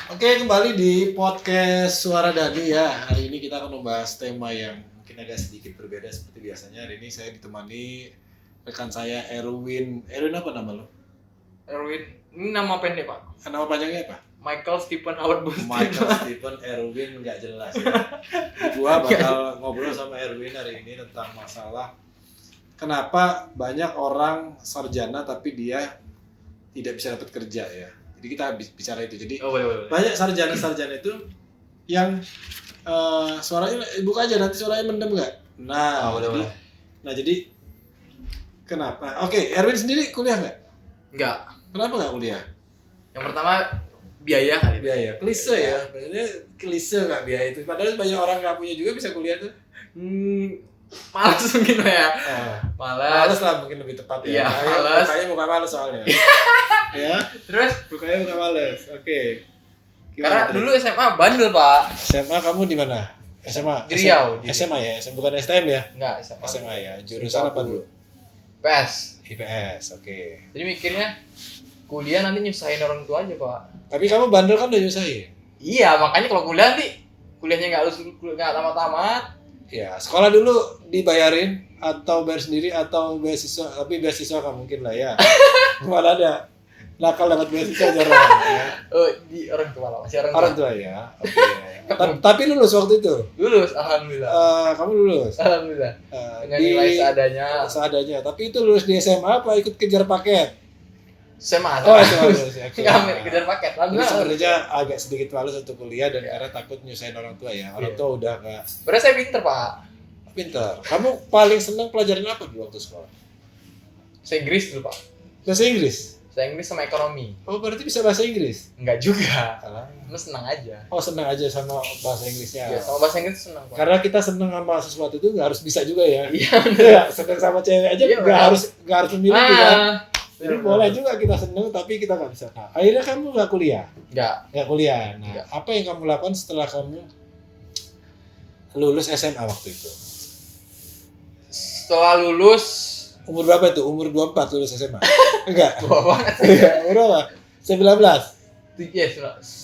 Oke, kembali di podcast Suara Dadi ya. Hari ini kita akan membahas tema yang mungkin agak sedikit berbeda seperti biasanya. Hari ini saya ditemani rekan saya Erwin. Erwin apa nama lo? Erwin, ini nama pendek pak. Nama panjangnya apa? Michael Stephen Howard Bustin. Michael Stephen Erwin, nggak jelas ya. Gua bakal ngobrol sama Erwin hari ini tentang masalah kenapa banyak orang sarjana tapi dia tidak bisa dapat kerja ya. Jadi kita bicara itu. Jadi boleh. banyak sarjana itu yang suaranya buka aja nanti suaranya mendem nggak? Nah, boleh. Jadi kenapa? Oke, Erwin sendiri kuliah nggak? Enggak. Kenapa nggak kuliah? Yang pertama biaya kali. Biaya. Klise ya. Maksudnya klise nggak biaya itu. Padahal banyak orang nggak punya juga bisa kuliah tuh. Malas mungkin ya. Malas lah mungkin lebih tepat ya. Iya, malas. Bukanya muka malas soalnya. Ya. Terus? Bukanya muka malas. Oke. Karena dulu SMA bandel pak. SMA kamu di mana? SMA. Di Riau. SMA ya. Bukan STM ya? Enggak SMA. SMA ya. Jurusan apa dulu? PS. IPS. Oke. Jadi mikirnya kuliah nanti nyusahin orang tua aja pak. Tapi kamu bandel kan udah nyusahin. Iya makanya kalau kuliah nanti kuliahnya nggak tamat-tamat. Ya, sekolah dulu dibayarin atau bayar sendiri atau beasiswa, tapi beasiswa kan mungkin lah ya. Mana ada nakal dapat beasiswa jarang ya. Oh di orang tua lah masih Orang tua ya. Oke. Tapi lulus waktu itu. Lulus alhamdulillah. Kamu lulus. Alhamdulillah. Dengan Di nilai seadanya. Seadanya. Tapi itu lulus di SMA apa ikut kejar paket? SMA. Oh, SMA lulus. Oke. Nggak kejar paket. Jadi Alhamdulillah. sebenarnya agak sedikit malu untuk kuliah dan karena takut nyusahin orang tua ya. Orang tua udah nggak Berarti saya pinter pak. pintar. Kamu paling senang pelajaran apa di waktu sekolah? Saya Inggris dulu pak. Bahasa Inggris. Saya Inggris sama ekonomi. Oh, berarti bisa bahasa Inggris? Enggak juga. Alah. Cuma senang aja. Oh, senang aja sama bahasa Inggrisnya. Ya, sama bahasa Inggris senang pak. Karena kita senang sama sesuatu itu nggak harus bisa juga ya. Iya. Ya, senang sama cewek aja Iya, nggak harus memilih kan. Jadi bener, boleh bener. juga kita senang tapi kita nggak bisa. Nah, akhirnya kamu nggak kuliah. Nggak kuliah. Nah, Nggak. apa yang kamu lakukan setelah kamu lulus SMA waktu itu? Setelah lulus Umur berapa itu? Umur 24 lulus SMA? Enggak. tua banget. Iya, umur berapa? 19. Iya, 18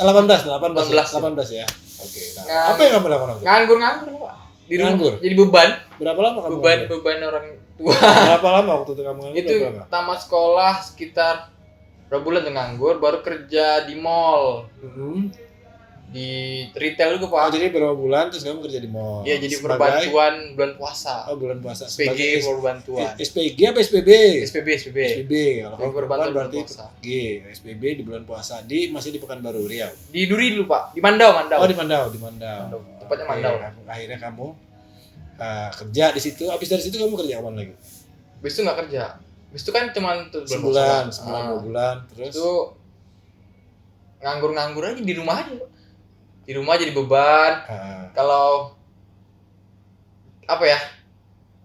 ya. Oke. Nah, apa yang kamu lakukan waktu itu? nganggur pak. Di rumah. Nganggur? Jadi beban. Berapa lama kamu nganggur? Beban orang tua. Berapa lama waktu itu kamu nganggur? Itu Berapa lama? tamat sekolah sekitar berapa bulan tuh nganggur, baru kerja di mall, di retail juga Oh, pak. jadi berapa bulan terus kamu kerja di mall? Iya, jadi Sebagai- perbantuan bulan puasa. Oh, bulan puasa. SPG perbantuan. SPG apa SPB? SPB. SPB. Kalau kamu Perbantuan berarti bulan puasa. G. SPB di bulan puasa masih di Pekanbaru Riau. Di Duri dulu pak, di Mandau. Oh, di Mandau. Tepatnya Oke, Mandau. Akhirnya kamu kerja di situ. Habis dari situ kamu kerja apa lagi? Habis itu nggak kerja. Habis itu kan cuma tuh Sebulan, puasa. 2 bulan. Terus Itu nganggur aja di rumah aja. Pak. Di rumah jadi beban. ah, Kalau apa ya?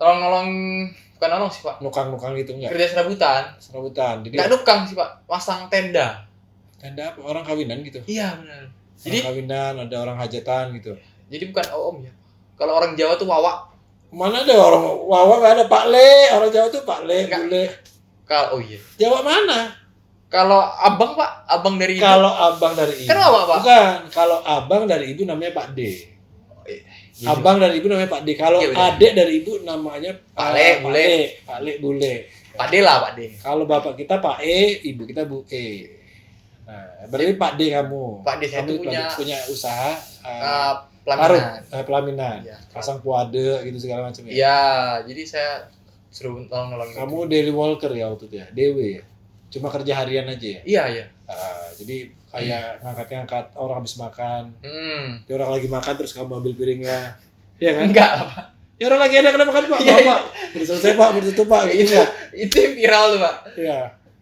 Bukan nolong sih pak. nukang gitu enggak? Kerja Serabutan. Jadi Nggak nukang sih pak. Masang tenda. tenda apa? Orang kawinan gitu. Iya benar. Orang Jadi kawinan, ada orang hajatan gitu. bukan om ya. Kalau orang Jawa tuh wawa. Mana ada orang Wawa nggak ada Pak Le, orang Jawa tuh Pak Le, Enggak. Bule. Kalau oh iya. Jawa mana? Kalau abang pak, abang dari ibu. Kalau abang dari ibu. Kan wawa pak. Bukan, kalau abang dari ibu namanya Pak D. Iya, Abang dari ibu namanya Pak D. Kalau Iya, benar. adik dari ibu namanya Pak Le, Bule. Pak Le, Bule. Pak D lah Pak D. Kalau bapak kita Pak E, ibu kita Bu E. Nah, berarti Pak D kamu. Pak D saya Kamu tuh punya usaha pelaminan. pelaminan. Iya. Pasang puade gitu segala macam ya. Iya, jadi saya suruh nolong. Kamu daily worker ya waktu itu ya, DW ya. Cuma kerja harian aja ya. Iya. Jadi kayak ngangkat orang habis makan. Hmm. Ya, orang lagi makan terus kamu ambil piringnya. Iya kan? Enggak lah, Pak. Ya orang lagi ada makan Pak. Iya, Pak. Udah selesai Pak, udah tutup Pak. Gitu ya. Itu yang viral tuh, Pak. Iya.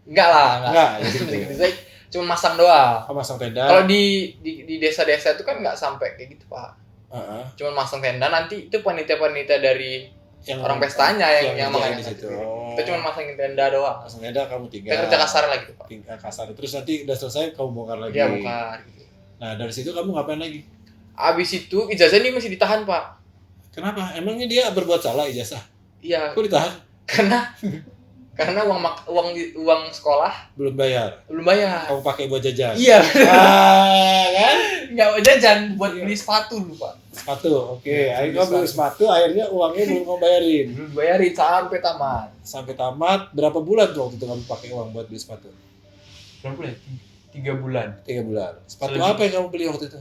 Enggak lah, Enggak, Itu gitu. saya cuma masang doang. Masang tenda. Kalau di desa-desa itu kan nggak sampai kayak gitu, Pak. Heeh. Cuma masang tenda, nanti itu panitia-panitia dari Yang orang pestanya yang ngerjain makan di situ. Kita cuma masangin tenda doang. Masang tenda kamu tinggal. Kita kerja kasar lagi tuh, Pak. Tinggal kasar. Terus nanti udah selesai kamu bongkar lagi. Iya, bukan gitu. Nah, dari situ kamu ngapain lagi? Abis itu ijazah ini masih ditahan, Pak. Kenapa? Emangnya dia berbuat salah ijazah? Iya, Kok ditahan? karena Karena uang sekolah Belum bayar. belum bayar. Kamu pakai buat jajan. Iya. Kan? Nggak mau jajan buat beli sepatu dulu pak. Sepatu. Oke. Iya, Akhirnya kamu beli sepatu, akhirnya uangnya belum kamu bayarin. Belum bayarin sampai tamat. Sampai tamat berapa bulan tuh waktu itu kamu pakai uang buat beli sepatu? Berapa bulan? 3 bulan. 3 bulan. Sepatu Selebih. apa yang kamu beli waktu itu?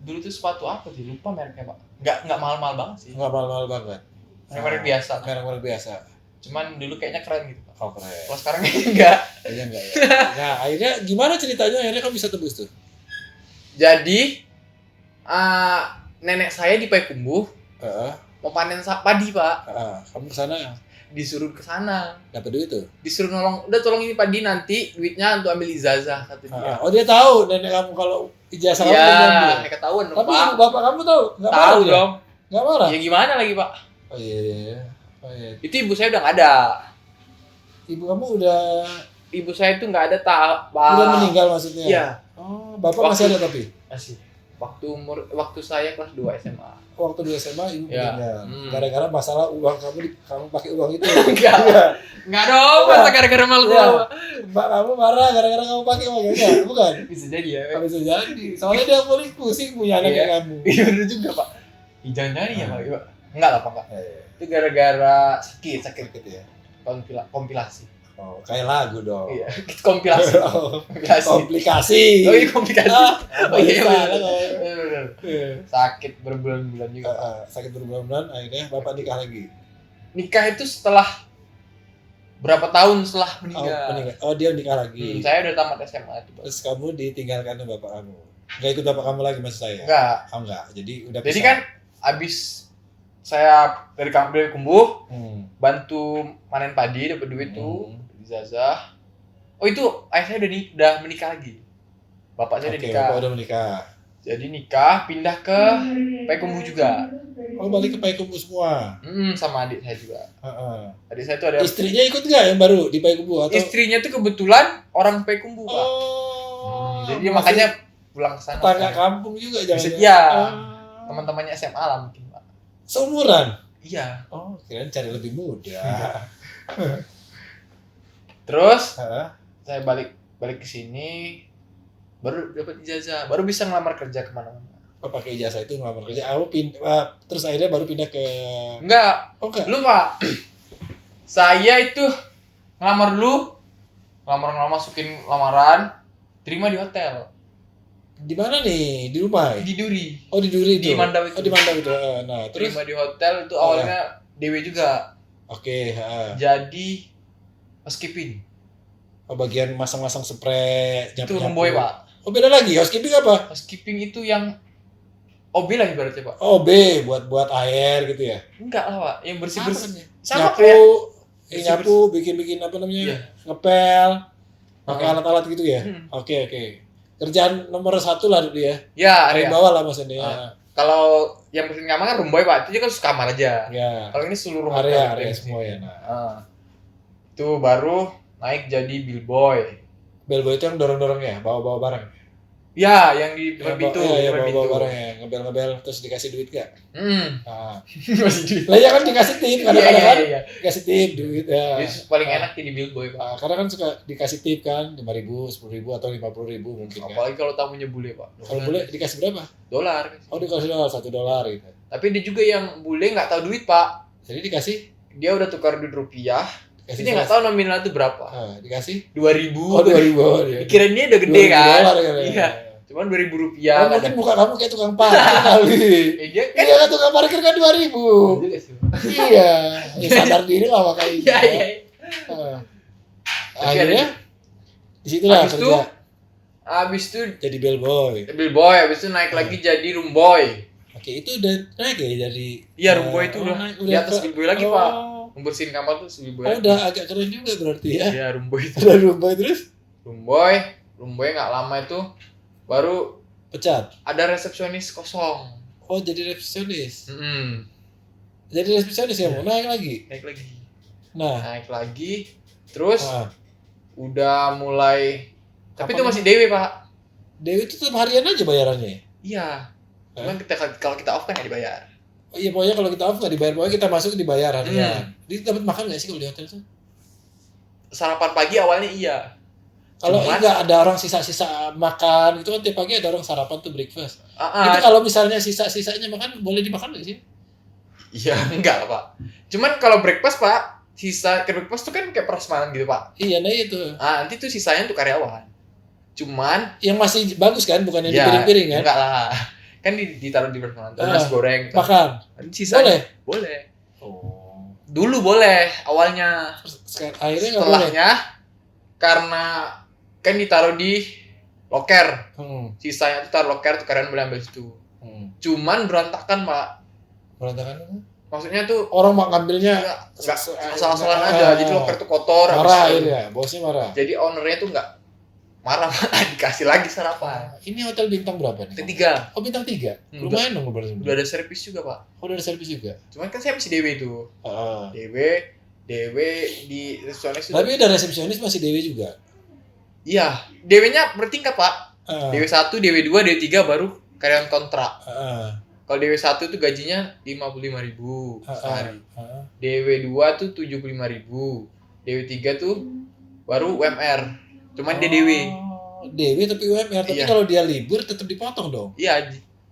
Dulu tuh sepatu apa sih? Lupa mereknya pak. Nggak mahal-mahal banget sih. Enggak mahal-mahal banget. Merek biasa. Merek biasa. Cuman dulu kayaknya keren gitu pak. Oh, keren. Kalau sekarang kayaknya enggak. Kayaknya enggak ya. Nah, akhirnya gimana ceritanya akhirnya kamu bisa tebus tuh? Jadi nenek saya di Payakumbuh Heeh. mau panen padi pak. Kamu kesana Disuruh ke sana. dapat duit tuh. Disuruh nolong. Udah tolong ini padi nanti duitnya untuk ambil ijazah kata dia. Oh, dia tahu nenek kamu kalau ijazah kamu Iya, diambil. kayak ketahuan dong Tapi pak. ibu bapak kamu tahu? Enggak Tahu marah dia? dong. Enggak marah? Ya gimana lagi pak? Oh iya. Oh iya. Itu ibu saya udah nggak ada. Ibu kamu udah Ibu saya itu nggak ada pak. udah meninggal maksudnya? Iya. Oh, bapak masih ada tapi Masih. Waktu saya kelas 2 SMA. waktu di SMA ibu Ya. meninggal. Hmm. Gara-gara masalah uang kamu pakai uang itu. Enggak. Iya. Enggak dong, masa gara-gara malu Iya. gua. Mbak kamu marah gara-gara kamu pakai uang enggak? Bukan. Bisa jadi ya. Nggak bisa jadi. Soalnya dia paling pusing punya anak Iya. kayak kamu. Iya bener juga, Pak. Jangan-jangan ya, Pak. Pak. Enggak lah, Pak. Eh, Itu gara-gara sakit gitu ya. kompilasi. Oh, kayak lagu dong. Iya, kompilasi. Oh, Kompilasi. komplikasi. Oh iya, komplikasi. Oh iya, salah bener. kalau- Bener. Iya. Sakit berbulan-bulan juga. Pak. Sakit berbulan-bulan akhirnya bapak nikah lagi. Nikah itu setelah berapa tahun setelah meninggal. Oh, dia nikah lagi. Saya udah tamat SMA itu, Pak. Terus kamu ditinggalkan sama bapak kamu. Enggak ikut bapak kamu lagi maksud saya? Enggak. Oh, enggak. Jadi udah Jadi pisah. kan abis saya dari kampung Kumbuh bantu panen padi dapat duit tuh ijazah. Oh itu ayah saya udah menikah lagi. Bapak saya udah Oke, nikah. bapak udah menikah. Jadi nikah pindah ke Payakumbuh juga. Oh, balik ke Payakumbuh semua. Sama adik saya juga. Heeh. Adik saya tuh ada Istrinya ikut nggak yang baru di Payakumbuh atau? istrinya tuh kebetulan orang Payakumbuh, Pak. Oh. Jadi makanya pulang ke sana. tetangga kampung juga jangan. Bisa- iya. Teman-temannya SMA lah mungkin, Pak. Seumuran. Iya. Oh, kirain cari lebih muda. Terus Heeh. saya balik ke sini baru dapat ijazah, baru bisa ngelamar kerja kemana-mana. Oh, pakai ijazah itu ngelamar kerja. Aku terus akhirnya baru pindah ke. Enggak, Oh, enggak. lu Pak. Saya itu ngelamar dulu, masukin lamaran, terima di hotel, Di mana nih? Di rumah? di Duri. Oh, di Duri Di itu. Mandau itu. Oh, di Mandau itu. Nah, terus Terima di hotel itu awalnya DW juga. oke, Jadi housekeeping. Oh, bagian masang-masang spray, Itu rumboy, Pak. Oh, beda lagi. Housekeeping apa? Housekeeping itu yang OB lah ibaratnya, Pak. Oh, B buat air gitu ya. Enggak lah, Pak. Yang bersih-bersih. Apa? Sama Nyapu, kayak nyapu, bikin apa namanya? Iya. Ngepel, pakai Oh. alat-alat gitu ya. Oke. Kerjaan nomor 1 lah dulu ya. Ya, Paling area. bawah lah maksudnya. Kalau yang bersih kamar kan rumboy, Pak. Itu kan kamar aja. Ya. Kalau ini seluruh Area hotel. semua ya. Nah, Itu baru naik jadi billboy. bellboy itu yang dorong-dorong ya, bawa-bawa barang. Ya, yang di depan pintu. Iya, depan bawa-bawa pintu. barang ya, ngebel-ngebel terus dikasih duit gak? Nah. Masih duit. Lah ya kan dikasih tip, kadang-kadang kan Iya. dikasih tip duit ya. Jadi paling enak jadi billboy, Pak. Nah, karena kan suka dikasih tip kan 5.000, 10.000 atau 50.000 mungkin kan. Apalagi kalau tamunya bule, Pak. Kalau boleh dikasih berapa? Dolar. Oh, dikasih $1 gitu. Tapi dia juga yang bule nggak tahu duit, Pak. Jadi dikasih Dia udah tukar duit rupiah. Tapi dikasih dia nggak tahu nominal itu berapa. dikasih 2.000. oh 2.000 oh, dia. Dikirain dia udah gede kan. $2.000 kan. Iya. Cuman 2.000 Oh, rupiah. mungkin muka kamu kayak tukang parkir kali. Dia kan Iya kan tukang parkir kan 2.000. juga sih. Iya, ya sadar diri lah makanya. Iya, iya. Ah. Tapi Akhirnya di situ lah Habis itu kerja Abis itu jadi bellboy. billboy, abis itu naik lagi jadi rumboy. Oke, itu udah naik ya dari Iya, rumboy itu udah naik, di atas billboy lagi, Pak. Oh, Membersihin kamar tuh billboy. udah agak keren juga berarti ya. Iya, rumboy itu. Udah rumboy terus Rumboy nggak lama itu baru pecat. ada resepsionis kosong. Oh, jadi resepsionis. Mm-mm. Jadi resepsionis ya mau naik lagi. Naik lagi. Nah, Naik lagi. Terus ah, udah mulai. Tapi itu Kapan masih DW, Pak. Dewi itu tetap harian aja bayarannya. Iya. Cuman kalau kita off kan nggak dibayar. Oh iya, pokoknya kalau kita off nggak dibayar, pokoknya kita masuk dibayar harian. Hmm. Dia dapat makan nggak sih kalau di hotel tuh? sarapan pagi awalnya iya. Kalau Cuman- enggak ada orang sisa-sisa makan itu kan tiap pagi ada orang sarapan tuh breakfast. Ah, Itu kalau misalnya sisa-sisanya makan boleh dimakan nggak sih? iya enggak lah, Pak. Cuman kalau breakfast, Pak, sisa ke breakfast tuh kan kayak prasmanan gitu, Pak. Iya, nah itu. Nanti tuh sisanya untuk karyawan. Cuman Yang masih bagus kan, bukan yang di ya, piring-piring kan? enggak lah. Kan ditaruh di prasmanan, Ah, nasi goreng. Makan. Nanti sisanya Boleh. boleh. Oh. Dulu boleh awalnya. Sekarang akhirnya nggak boleh. Setelahnya karena kan ditaruh di loker. Sisanya tuh taruh loker tuh karyawan boleh ambil situ. Cuman berantakan, Pak. Berantakan apa? Maksudnya tuh Orang mak ngambilnya enggak asal-asalan aja. Jadi loker tuh kotor. marah habis itu. akhirnya, bosnya marah. Jadi ownernya tuh enggak marah, dikasih lagi sarapan. Ini hotel bintang berapa nih? Ketiga, Oh, bintang 3. Hmm, Lumayan dong berarti. udah ada servis juga, Pak. Oh, udah ada servis juga. Cuman kan saya masih DW tuh. Heeh. DW di resepsionis itu. Tapi udah resepsionis masih Dewi juga. Iya, DW-nya bertingkat, Pak. Heeh. DW 1, DW 2, DW 3 baru karyawan kontrak. Heeh. Kalau DW 1 tuh gajinya 55.000 sehari. Heeh. DW 2 tuh 75.000. DW 3 tuh baru UMR. Cuman dia DW. Dewi tapi UMR, tapi Iya. kalau dia libur tetap dipotong dong. Iya.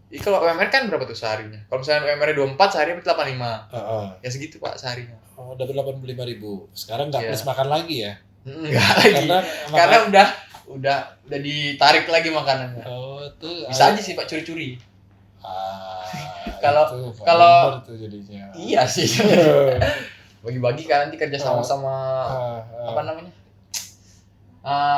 Jadi kalau UMR kan berapa tuh seharinya? Kalau misalnya UMR-nya 24, seharinya 85. Heeh. Ya segitu, Pak, seharinya. Oh, dapat 85.000. Sekarang nggak Iya. plus makan lagi ya? Enggak lagi. Karena udah ditarik lagi makanannya. oh, tuh Bisa aja sih, Pak, curi-curi. Kalau- itu, Pak kalau- Member tuh jadinya. Iya sih. Bagi-bagi kan nanti kerja sama apa namanya?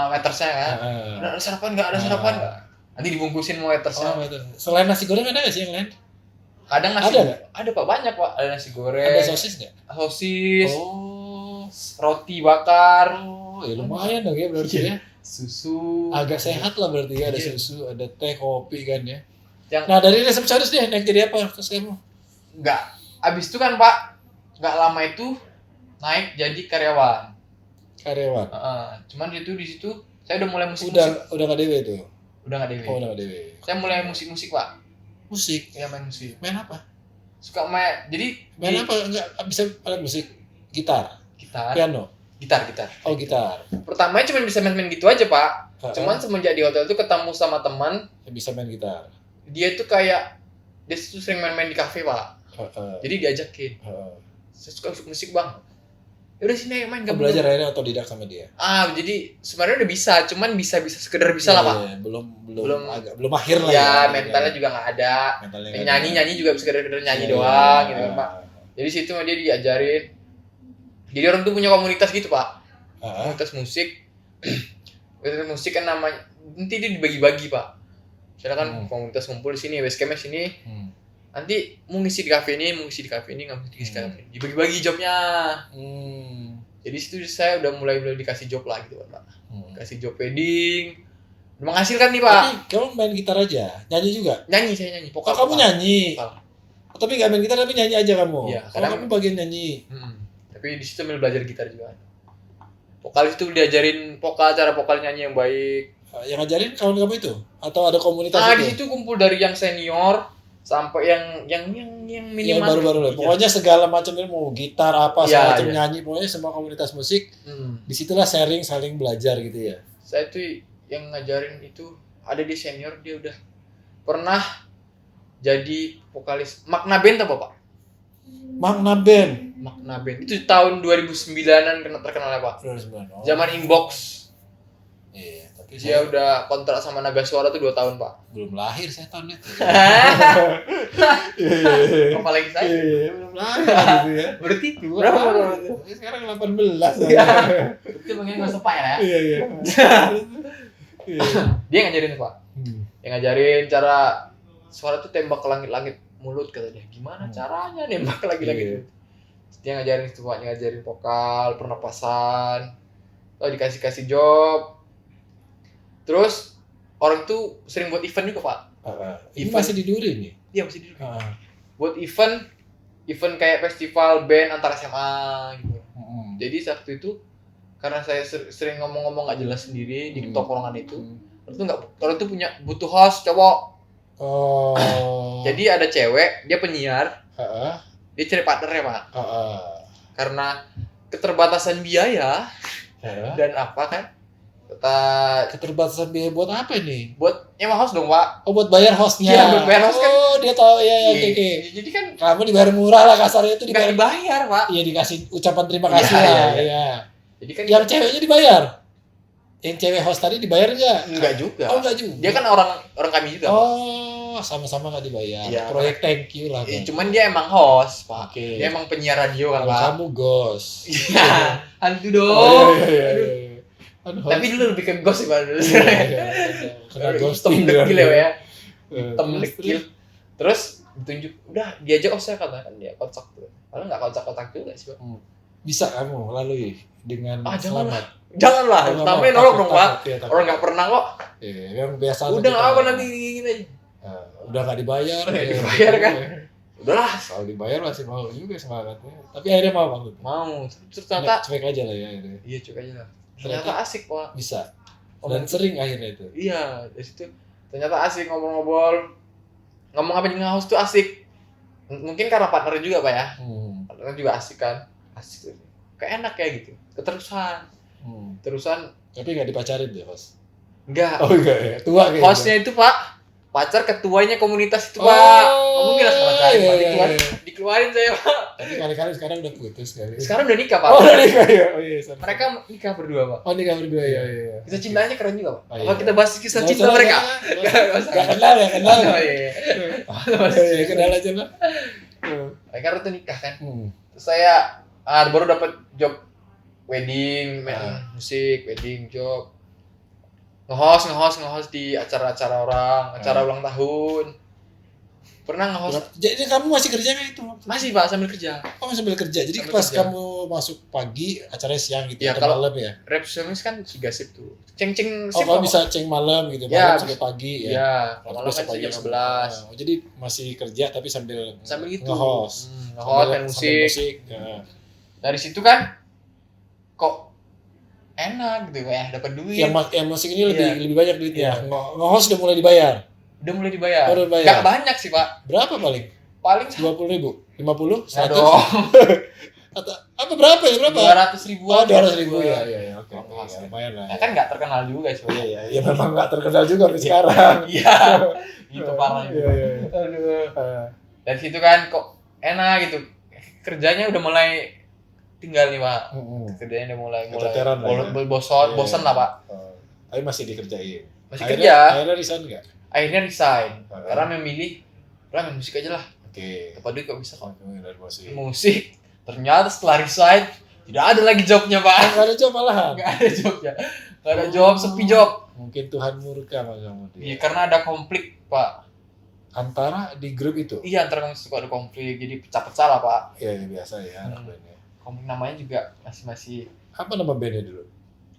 Waitersnya kan. Ada sarapan nggak? Ada sarapan nggak? Nanti dibungkusin sama waitersnya. Oh, itu. Selain nasi goreng ada nggak sih yang lain? Kadang nasi Ada nggak? ada, Pak, banyak, Pak. Ada nasi goreng, Ada sosis nggak? sosis, Oh, roti bakar, ya lumayan dong ya berarti ya. susu. Agak sehat lah berarti ya, ada Iya. susu, ada teh, kopi kan ya. Yang- Nah, dari resepsionis deh naik jadi apa terus kamu? Nggak. Abis itu kan, Pak, nggak lama itu naik jadi karyawan. Karyawan. Cuman itu di situ saya udah mulai musik. Udah nggak dewe tuh. Udah nggak dewe. Oh, udah nggak dewe. Saya mulai musik, Pak. Musik. Ya main musik. Main apa? Suka main. Jadi Main apa? Enggak bisa alat musik. Gitar, Gitar. piano. Gitar. Oh, gitar. Pertamanya cuma bisa main-main gitu aja, Pak. Heeh. Cuman semenjak di hotel itu ketemu sama teman, Bisa main gitar. dia tuh kayak dia tuh sering main-main di kafe, Pak. Heeh. Jadi diajakin. Heeh. Saya suka musik, Bang. Ya udah sini main Kau gabung. belajar akhirnya otodidak sama dia. Jadi sebenarnya udah bisa, cuman bisa sekedar bisa lah, Iya, Pak. iya, belum Belum- belum akhir lah Ya, mentalnya juga nggak ada. Mentalnya Nyanyi juga sekedar nyanyi Iya, doang iya. gitu kan, Pak. Jadi situ dia diajarin. Jadi orang tuh punya komunitas gitu, Pak. Heeh. Komunitas musik. Komunitas musik kan namanya nanti dia dibagi-bagi, Pak. Misalnya kan komunitas ngumpul di sini, basecampnya sini. Hmm. Nanti mau ngisi di kafe ini, mau ngisi di kafe ini, nggak mau ngisi di kafe ini. Dibagi-bagi jobnya. Hmm. Jadi situ saya udah mulai dikasih job lah gitu, Pak. Hmm. Kasih job wedding. Udah menghasilkan nih, Pak. Tapi kamu main gitar aja, nyanyi juga. Nyanyi, saya nyanyi. Oh, Vokal. kamu nyanyi. Vokal. Oh, tapi nggak main gitar tapi nyanyi aja kamu. Iya, Oh, kadang- kamu bagian nyanyi. Tapi di situ sambil belajar gitar juga. Vokal itu diajarin cara vokal nyanyi yang baik. Yang ngajarin kawan kamu itu atau ada komunitas Di itu? situ kumpul dari yang senior sampai yang Yang minimal. baru-baru lah. Iya. Pokoknya segala macam ini mau gitar apa Iya, segala macam iya. nyanyi, pokoknya semua komunitas musik Hmm. disitulah sharing saling belajar gitu ya. Saya tuh yang ngajarin itu ada di senior, dia udah pernah jadi vokalis Makna Band apa, Pak? Magna Band. Makna Band. Itu tahun 2009-an terkenal ya, Pak. 2009. Oh. Zaman Inbox. Iya, tapi Dia saya udah kontrak sama Naga Suara tuh 2 tahun, Pak. belum lahir saya tahun itu. Apalagi saya. Iya, belum lahir gitu ya. Berarti Berapa? Sekarang 18. Iya. Itu pengen gue sepak ya. Iya, iya. Iya. Dia ngajarin tuh, Pak. Yang ngajarin cara suara tuh tembak ke langit-langit mulut kata dia. Gimana caranya nembak ke langit-langit? Iya. Mulut? Dia ngajarin itu, Pak, ngajarin vokal, pernapasan. Oh, dikasih job. Terus orang tuh sering buat event juga, Pak. Ini Event. masih di Duri nih. Iya, masih di buat event kayak festival band antar SMA gitu. Jadi waktu itu karena saya sering ngomong-ngomong nggak jelas sendiri di tongkrongan itu, orang tuh butuh host cowok. Oh. Jadi ada cewek, dia penyiar, Heeh. dia cari partnernya, Pak. Heeh. Karena keterbatasan biaya, Dan apa kan? Kata Keterbatasan biaya buat apa ini? buat nyewa host dong, Pak. Oh, buat bayar hostnya. Iya, buat bayar host kan. Oh, dia tahu ya, ya, oke, oke. Jadi kan Kamu dibayar murah lah kasarnya itu nggak dibayar. dibayar, Pak. Iya, dikasih ucapan terima kasih Iya, lah. iya, Iya. Jadi kan Yang ceweknya dibayar. Yang cewek host tadi dibayar nggak? enggak juga. Oh, enggak juga. Dia kan orang kami juga. Pak. Oh, sama-sama nggak dibayar. Iya, Proyek thank you lah. Kan. Cuman dia emang host, Pak. Oke. Dia emang penyiar radio kan, Kalau Pak. kamu ghost. Iya, hantu dong. Oh, iya, iya, iya. Kan host. Tapi dulu lebih ke ghost sih, Pak. Dulu. Iya, iya, iya. Kena ghosting Hitam dekil ya. Eh, Hitam terus, dekil. Terus ditunjuk, udah diajak saya katakan dia kocak tuh. Padahal nggak kocak-kocak juga sih, Pak. bisa kamu lalui dengan Janganlah. selamat. Janganlah, Oh, nggak namanya mau, nolok takut, dong, Pak. takut, iya, takut. Orang nggak pernah kok. Iya, yang biasa Udah kita- nggak apa nanti gini aja. Udah nggak dibayar. Nggak ya. dibayar, kan? Udahlah, Kalau dibayar masih mau juga semangatnya. Tapi akhirnya mau maksudnya. mau. Terus Nggak, ternyata cuek aja lah ya akhirnya. iya cuek aja lah. Ternyata asik, Pak. Bisa. Dan sering akhirnya itu. Iya, dari situ ternyata asik ngobrol-ngobrol. Ngomong apa di house tuh asik. Mungkin karena partner juga, Pak ya. Partner juga asik kan. Asik tuh. Kayak enak kayak gitu. Keterusan. Terusan Tapi nggak dipacarin deh, Mas. enggak. Oh enggak ya. Tua kayaknya. Hostnya itu, Pak, pacar ketuanya komunitas itu, Oh, Pak. Kamu bilang sama saya, iya, Pak, iya, iya. dikeluarin saya, Pak. Tapi kali-kali sekarang udah putus kali. Sekarang udah nikah, Pak. Oh, udah nikah ya. Oh iya, sorry. Mereka nikah berdua, Pak. Oh, nikah berdua ya, iya. Kisah cintanya keren juga, Pak. Oh, Apa iya. kita bahas kisah Nggak cinta usah, mereka? nggak usah. Nggak kenal ya, kenal. Oh, iya, iya. Iya, kenal aja lah. Mereka udah nikah kan. Hmm. Terus saya baru dapat job wedding, main musik, wedding job. Nge-host di acara-acara orang, acara ulang tahun. Pernah nge-host. Jadi kamu masih kerja nggak itu? Masih, Pak, sambil kerja. Oh, sambil kerja. Jadi Sambil pas kerja. kamu masuk pagi, acaranya siang gitu, Iya, atau kalau- malam ya? Resepsionis kan 3 shift tuh. Ceng-ceng Oh, shift. kamu kok. bisa ceng malam gitu, Ya, malam sampai pagi ya? Iya, Kalau malam besok kan pagi jam sampai- 11. Oh, jadi masih kerja tapi sambil Sambil itu. nge-host. Nge-host, main Sambil musik. Ya. Dari situ kan kok enak gitu ya, dapat duit. Yang musik ini lebih Iya. lebih banyak duitnya. Iya. Nge-host udah mulai dibayar. Udah mulai dibayar. Oh, udah dibayar. Gak banyak sih, Pak. Berapa paling? Paling 20.000? 50? Nggak 100? dong. Atau apa berapa ya? Berapa? 200 ribuan. Oh, 200.000 ya. Iya, oke. Nge-host. Ya, lumayan lah. Ya kan nggak terkenal juga sih. Pak. Iya, ya memang nggak terkenal juga sampai sekarang. Iya. Gitu parahnya. Iya, iya. Aduh. Dari situ kan kok enak gitu. Kerjanya udah mulai tinggal nih, Pak. Kerjanya udah mulai Keteteran lah ya. bosan, Iya. bosan lah, Pak. Tapi masih dikerjain. Masih Akhirnya- kerja. Akhirnya resign nggak? Akhirnya resign Oh. karena memilih udah main musik aja lah. Oke. Dapat duit kok bisa kok. Dari musik. Musik. Ternyata setelah resign tidak ada lagi jobnya, Pak. Nggak ada job malahan. Nggak ada jobnya. Nggak ada job, sepi job. Mungkin Tuhan murka sama kamu. Iya, karena ada konflik, Pak. Antara di grup itu. Iya, antara kami suka ada konflik, jadi pecah-pecah lah, Pak. Iya, biasa ya anak Hmm. bandnya. Konflik namanya juga masih Apa nama bandnya dulu?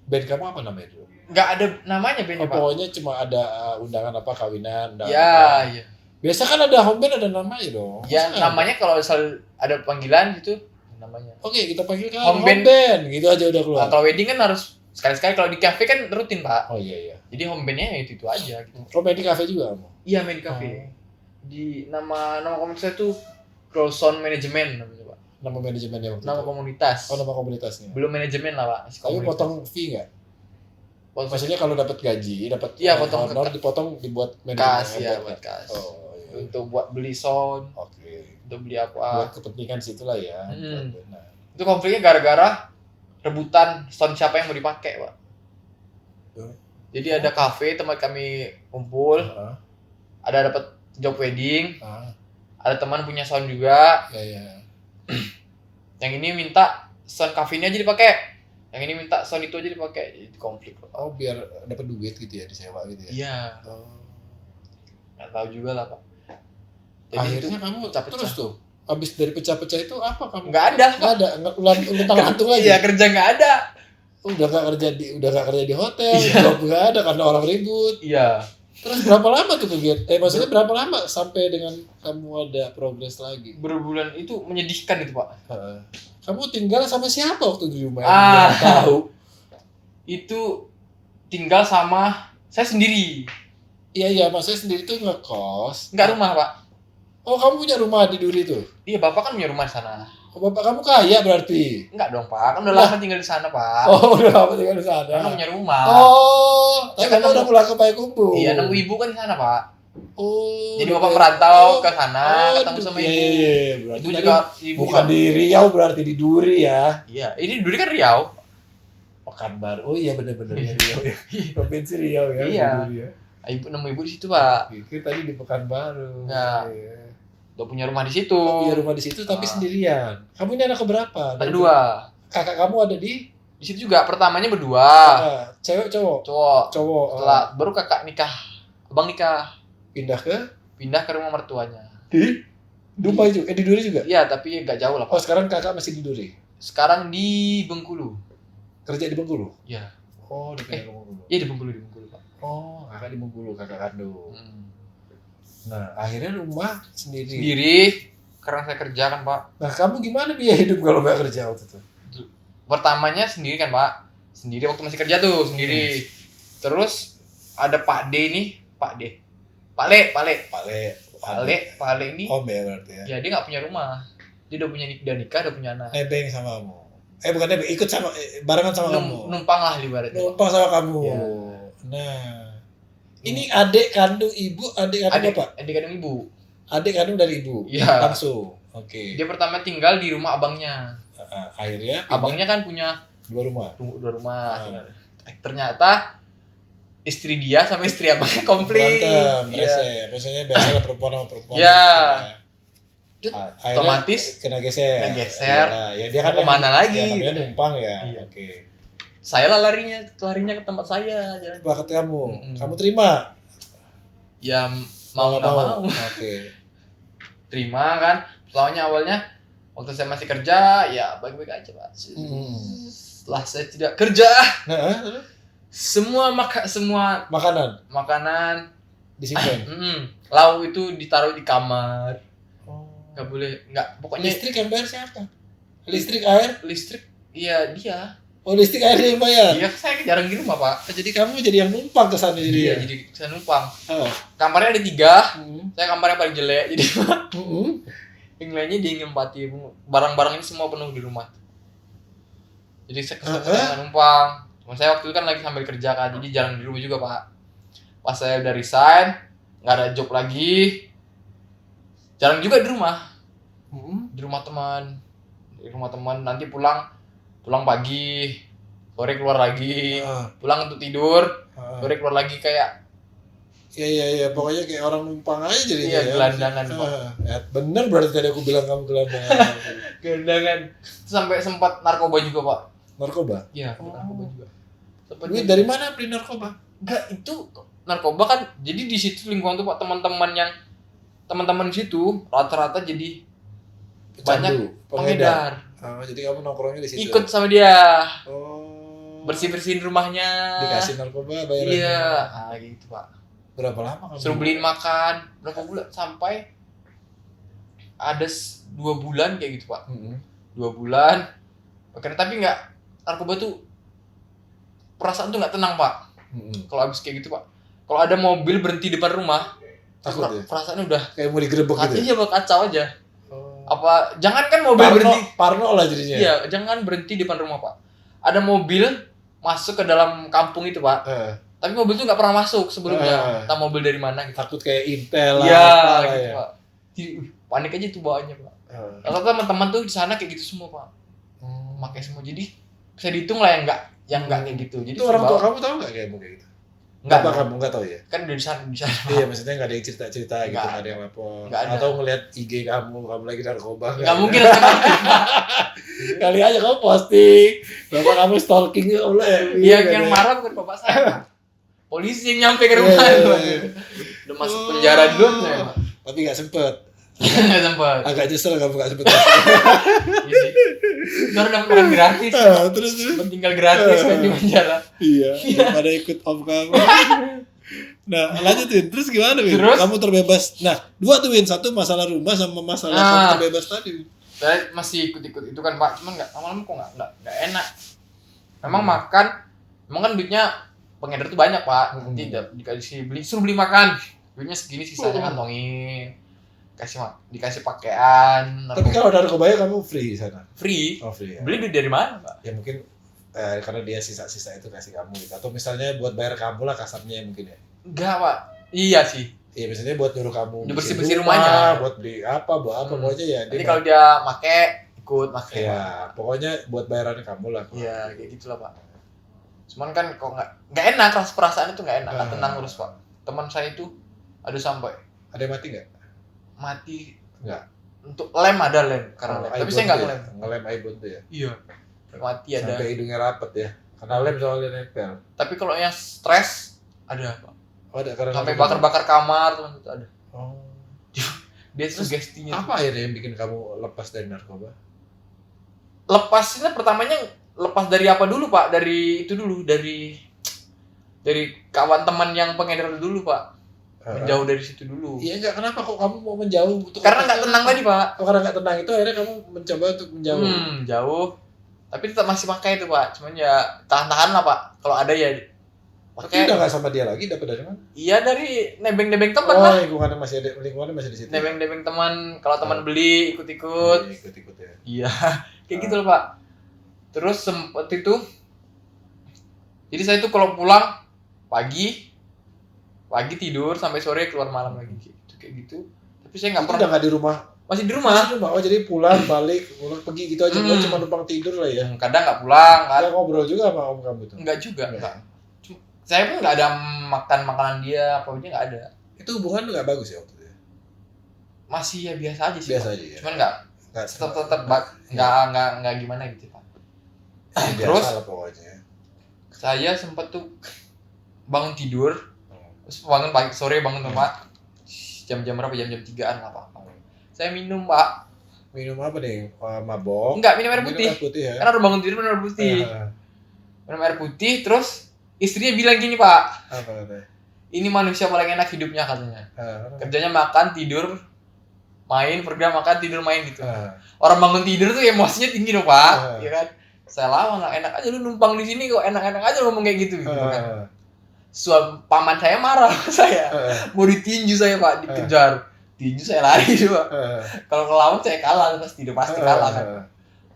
Band kamu apa namanya dulu? nggak ada namanya bandnya, Oh, Pak. pokoknya cuma ada undangan apa kawinan. undangan Iya, apa. iya. Biasa kan ada home band ada namanya dong. Ya, Masa nggak ada? namanya kalau misal ada panggilan gitu namanya. Oke, kita panggil kan Home home band. band. Gitu aja udah keluar. Nah, kalau wedding kan harus sekali-sekali, kalau di cafe kan rutin, Pak. Oh iya iya. Jadi home bandnya ya itu aja gitu. Oh main di cafe juga kamu? Iya, main di cafe. Di nama komunitasnya tuh Crowson Management namanya, Pak. Nama manajemennya waktu Nama itu? komunitas. Oh nama komunitasnya. Belum manajemen lah, Pak. Masih Tapi komunitas. potong fee nggak? Potong Maksudnya kalau dapat gaji, dapat Iya, potong honor dipotong dibuat manajemen. kas ya, buat kas. Oh iya. Untuk buat beli sound, Oke. untuk beli apa. Buat kepentingan situ lah ya. Hmm. Nah, Itu konfliknya gara-gara rebutan sound siapa yang mau dipakai, Pak. Oh. Jadi ada kafe tempat kami kumpul, ah, ada dapat job wedding, ah, ada teman punya sound juga. ya ya. Yang ini minta sound cafe ini aja dipakai. Yang ini minta sound itu aja dipakai. Jadi konflik, Pak. Oh biar dapat duit gitu ya disewa gitu ya. Iya, Oh. nggak tahu juga lah, Pak. Jadi Akhirnya itu kamu pecah-pecah. terus tuh. Habis dari pecah-pecah itu apa kamu? nggak ada. Nggak ada. Ulang lantung aja. Iya, kerja nggak ada. Udah nggak kerja di hotel. Job nggak ada karena orang ribut. Iya. Terus berapa lama tuh kegiatan? Maksudnya berapa lama sampai dengan kamu ada progres lagi? Berbulan itu menyedihkan itu, Pak. Kamu tinggal sama siapa waktu di rumah? Ah. Nggak tahu. Itu tinggal sama saya sendiri. Iya, maksudnya sendiri tuh ngekos. Nggak rumah, Pak. Oh, kamu punya rumah di Duri tuh? Iya, bapak kan punya rumah di sana. Oh, bapak kamu kaya berarti? Enggak dong pak, kan udah lama tinggal di sana pak. Oh, udah lama tinggal di sana. Kan punya rumah. Oh, tapi Ya kan kamu udah pulang ke Payakumbuh. Iya, nemu ibu kan di sana pak. Oh. Jadi udah bapak kayak- merantau oh, ke sana, ketemu sama iya, ibu. iya, berarti Ibu tadi juga, ibu bukan juga. di Riau berarti di Duri ya. Iya, ini dulu kan Riau. Pekanbaru. Oh iya benar-benar Iya. Riau ya. Provinsi Riau ya. Iya. di Duri ya. Ibu nemu ibu di situ pak. Pikir tadi di Pekanbaru. Ya. Iya. Udah punya rumah di situ. Punya rumah di situ tapi Ah. sendirian. Kamu ini anak keberapa? Ada 2. Kakak kamu ada di Di situ juga pertamanya berdua. cewek cowok? Cowok. Cowok. Setelah baru kakak nikah. Abang nikah. Pindah ke Pindah ke rumah mertuanya. di Dubai juga. Di Duri juga. Iya, tapi nggak jauh lah Oh, pak. sekarang kakak masih di Duri. Sekarang di Bengkulu. Kerja di Bengkulu. Iya. Oh, di Bengkulu. Iya di Bengkulu pak. Oh, kakak di Bengkulu, kakak kandung. Hmm. Nah, akhirnya rumah sendiri. Sendiri. Karena saya kerja kan pak. Nah, kamu gimana biaya hidup kalau nggak kerja waktu itu? Pertamanya sendiri kan pak. Sendiri waktu masih kerja tuh sendiri. Terus ada Pak D nih. Pak D. Pak Le. Pak Le ini. Om ya berarti ya. Ya dia nggak punya rumah. Dia udah nikah, udah punya anak. Nebeng sama kamu. Bukan nebeng, ikut sama barengan sama kamu. Numpang lah ibaratnya. Numpang sama kamu. Iya. Nah, ini adik kandung ibu, adik kandung apa? Adik kandung ibu. Adik kandung dari ibu. Iya. Langsung. Oke. Dia pertama tinggal di rumah abangnya. Akhirnya pindah Abangnya kan punya 2 rumah. 2 rumah. Ah. Ternyata istri dia sama istri abangnya komplit. Berantem, Iya. rese. Biasanya biasanya perempuan sama perempuan. Iya. Gitu ya. Akhirnya Otomatis kena geser. kena geser. Ya dia kan Mau kemana lagi? Ya, namanya numpang ya. Iya. Oke. saya lah larinya ke tempat saya jalan. Bakat kamu. Mm-mm. Kamu terima? Ya mau nggak mau. Oke. Terima kan. Soalnya awalnya waktu saya masih kerja ya baik-baik aja pak. Setelah saya tidak kerja, Nah, semua makanan disimpan. lauk itu ditaruh di kamar. Oh. Nggak boleh, pokoknya Listrik yang bayar siapa? Listrik air? listrik iya dia. Oh, listrik air yang bayar. Iya, saya jarang di rumah pak. Jadi kamu jadi yang numpang ke sana jadi Iya, ya? jadi saya numpang. Oh. Kamarnya ada 3, Hmm. saya kamarnya paling jelek. Jadi Hmm. yang lainnya dia yang ngempati. Barang-barang ini semua penuh di rumah. Jadi saya nggak numpang. Cuma saya waktu itu kan lagi sambil kerja kan, jadi jarang di rumah juga pak. Pas saya udah resign, nggak ada job lagi, jarang juga di rumah. Hmm. Di rumah teman. Di rumah teman nanti pulang pagi, sore keluar lagi, Ah. pulang untuk tidur, Ah. sore keluar lagi kayak Iya, pokoknya kayak orang numpang aja jadinya. Iya, ya. gelandangan, Pak. Ya, bener berarti tadi aku bilang kamu gelandangan. gelandangan. Sampai sempat narkoba juga pak. Narkoba? Iya, Oh. narkoba juga. Sempat Duit dari mana beli narkoba? enggak itu narkoba kan jadi di situ lingkungan tuh pak teman-teman di situ rata-rata jadi Pecandu, pengedar. Oh, jadi kamu nongkrongnya di situ. Ikut sama dia. Oh. Bersih-bersihin rumahnya. Dikasih narkoba bayarannya. Iya, gitu pak. Berapa lama kamu? Suruh beliin makan berapa bulan sampai ada 2 bulan kayak gitu pak. Mm-hmm. 2 bulan. Oke, tapi nggak narkoba tuh perasaan tuh nggak tenang pak. Mm-hmm. Kalau habis kayak gitu pak. Kalau ada mobil berhenti depan rumah, Takut ya? perasaannya udah Kayak mau digerebek gitu. hati aja bak kacau aja. Oh. Apa jangan kan mobil berhenti? Parno lah jadinya. Iya, jangan berhenti depan rumah pak. Ada mobil masuk ke dalam kampung itu pak. Tapi mobil tuh nggak pernah masuk sebelumnya. Entah mobil dari mana gitu. Takut kayak Intel lah. Iya, apalah gitu ya. pak. Jadi, panik aja tuh bawaannya pak. Eh. Kalau teman-teman tuh di sana kayak gitu semua pak. Pakai semua. Jadi bisa dihitung lah yang nggak kayak gitu. Jadi Itu orang tua bawa- kamu tahu nggak kayak kayak gitu? nggak Apa kamu nggak tahu ya? kan udah di sana Iya, maksudnya nggak ada yang cerita-cerita gitu, Nggak. nggak ada yang lapor. Nggak ada. Atau ngeliat IG kamu lagi narkoba. nggak mungkin lah. Kali aja kamu posting, bapak kamu stalking Allah ya. Iya, yang marah bukan bapak saya. Pak. Polisi yang nyampe ke rumah. Iya, iya, iya. Udah masuk penjara duluan saya. Pak. Tapi nggak sempet. Nggak sempat. Agak nyesel kamu nggak sempet. Baru dapat makan gratis. Terus. Tinggal gratis kan di penjara. Iya. Daripada ikut om kamu. Nah, lanjutin. Terus gimana, Win? Terus? Kamu terbebas. Nah, 2 tuh, Win. 1 masalah rumah sama masalah Nah. kamu terbebas tadi. Saya masih ikut-ikut itu kan Pak, cuman nggak lama-lama kok nggak enak. Memang makan, memang kan duitnya pengedar tuh banyak Pak. Nanti dikasih suruh beli makan, duitnya segini sisanya kantongin. dikasih pakaian. Tapi kalau narkobanya kamu free di sana. free. Oh, free ya. Beli duit dari mana, Pak? Ya mungkin karena dia sisa-sisa itu kasih kamu gitu. Atau misalnya buat bayar kamu lah kasarnya mungkin ya. Enggak, Pak. Iya sih. Iya, biasanya buat nyuruh kamu Dia bersihin bersih-bersih rumah, rumahnya. buat beli apa, buat apa, pokoknya ya. Jadi kalau dia make ikut make. ya, pokoknya buat bayarannya kamu lah. Iya, kayak gitulah, Pak. Cuman kan kok nggak enak, rasa perasaan itu nggak enak, nggak tenang terus, Pak. Teman saya itu ada sampai Ada yang mati nggak? mati. Nggak. Untuk lem ada lem karena lem. Tapi saya nggak ngelem. Ngelem aibon tuh ya. Iya. Mati ada. Sampai hidungnya rapet ya. Karena lem soalnya nempel. Tapi kalau yang stres ada, Pak. Oh, ada karena Sampai bakar-bakar kamar teman itu ada. Oh. Dia Terus sugestinya. Apa akhirnya yang bikin kamu lepas dari narkoba? Lepasnya pertamanya lepas dari apa dulu, Pak? Dari itu dulu, dari kawan teman yang pengedar dulu, Pak. Menjauh dari situ dulu. Iya enggak, kenapa kok kamu mau menjauh? Karena nggak tenang tadi, Pak. Oh, karena nggak tenang itu akhirnya kamu mencoba untuk menjauh. Jauh. Tapi tetap masih pakai itu, Pak. Cuman ya tahan-tahan lah, Pak. Kalau ada ya Tapi pakai. udah nggak sama dia lagi, dapat dari mana? Iya, dari nebeng-nebeng teman Oh, lah. lingkungannya masih di situ. Nebeng-nebeng teman. Kalau teman beli ikut-ikut. Ikut-ikut ya. Iya. Kayak gitu loh, Pak. Terus sempet itu. Jadi saya tuh kalau pulang pagi tidur sampai sore keluar malam lagi kayak gitu. Tapi saya nggak Itu pernah. udah nggak di rumah. Masih di rumah. Masih di rumah. Oh, jadi pulang pergi gitu aja, bukan cuma numpang tidur lah ya. Kadang nggak pulang kan. Nggak ngobrol juga sama om kamu tuh. Enggak juga, Nggak. enggak. Saya pun nggak ada makan makanan dia, apa aja nggak ada. Itu hubungan nggak bagus ya waktu itu. Masih ya biasa aja sih. Biasa Pak. aja ya. Cuman nggak tetap nggak gimana gitu, Pak. Terus Biasa lah pokoknya. saya sempat tuh bangun tidur, terus bangun pagi sore bangun tuh, Pak. Jam-jam berapa? Jam 3-an lah, Pak. Saya minum, Pak. Minum apa nih? Mabok. Enggak, minum air putih. Minum air putih ya. Karena udah bangun tidur minum air putih. Ah, Minum air putih, terus istrinya bilang gini, Pak. apa katanya? Ini manusia paling enak hidupnya katanya. Ah, Kerjanya makan, tidur, main, kerja makan, tidur, main gitu. ah. Orang bangun tidur tuh emosinya tinggi dong, Pak. Ah. Ya kan? Saya lawan lah, enak aja lu numpang di sini kok, enak-enak aja lu ngomong kayak gitu gitu kan. Paman saya marah sama saya. Mau ditinju saya, Pak, dikejar. Tinju saya lari tuh, Pak. Kalau ngelawan saya kalah, pasti kalah kan.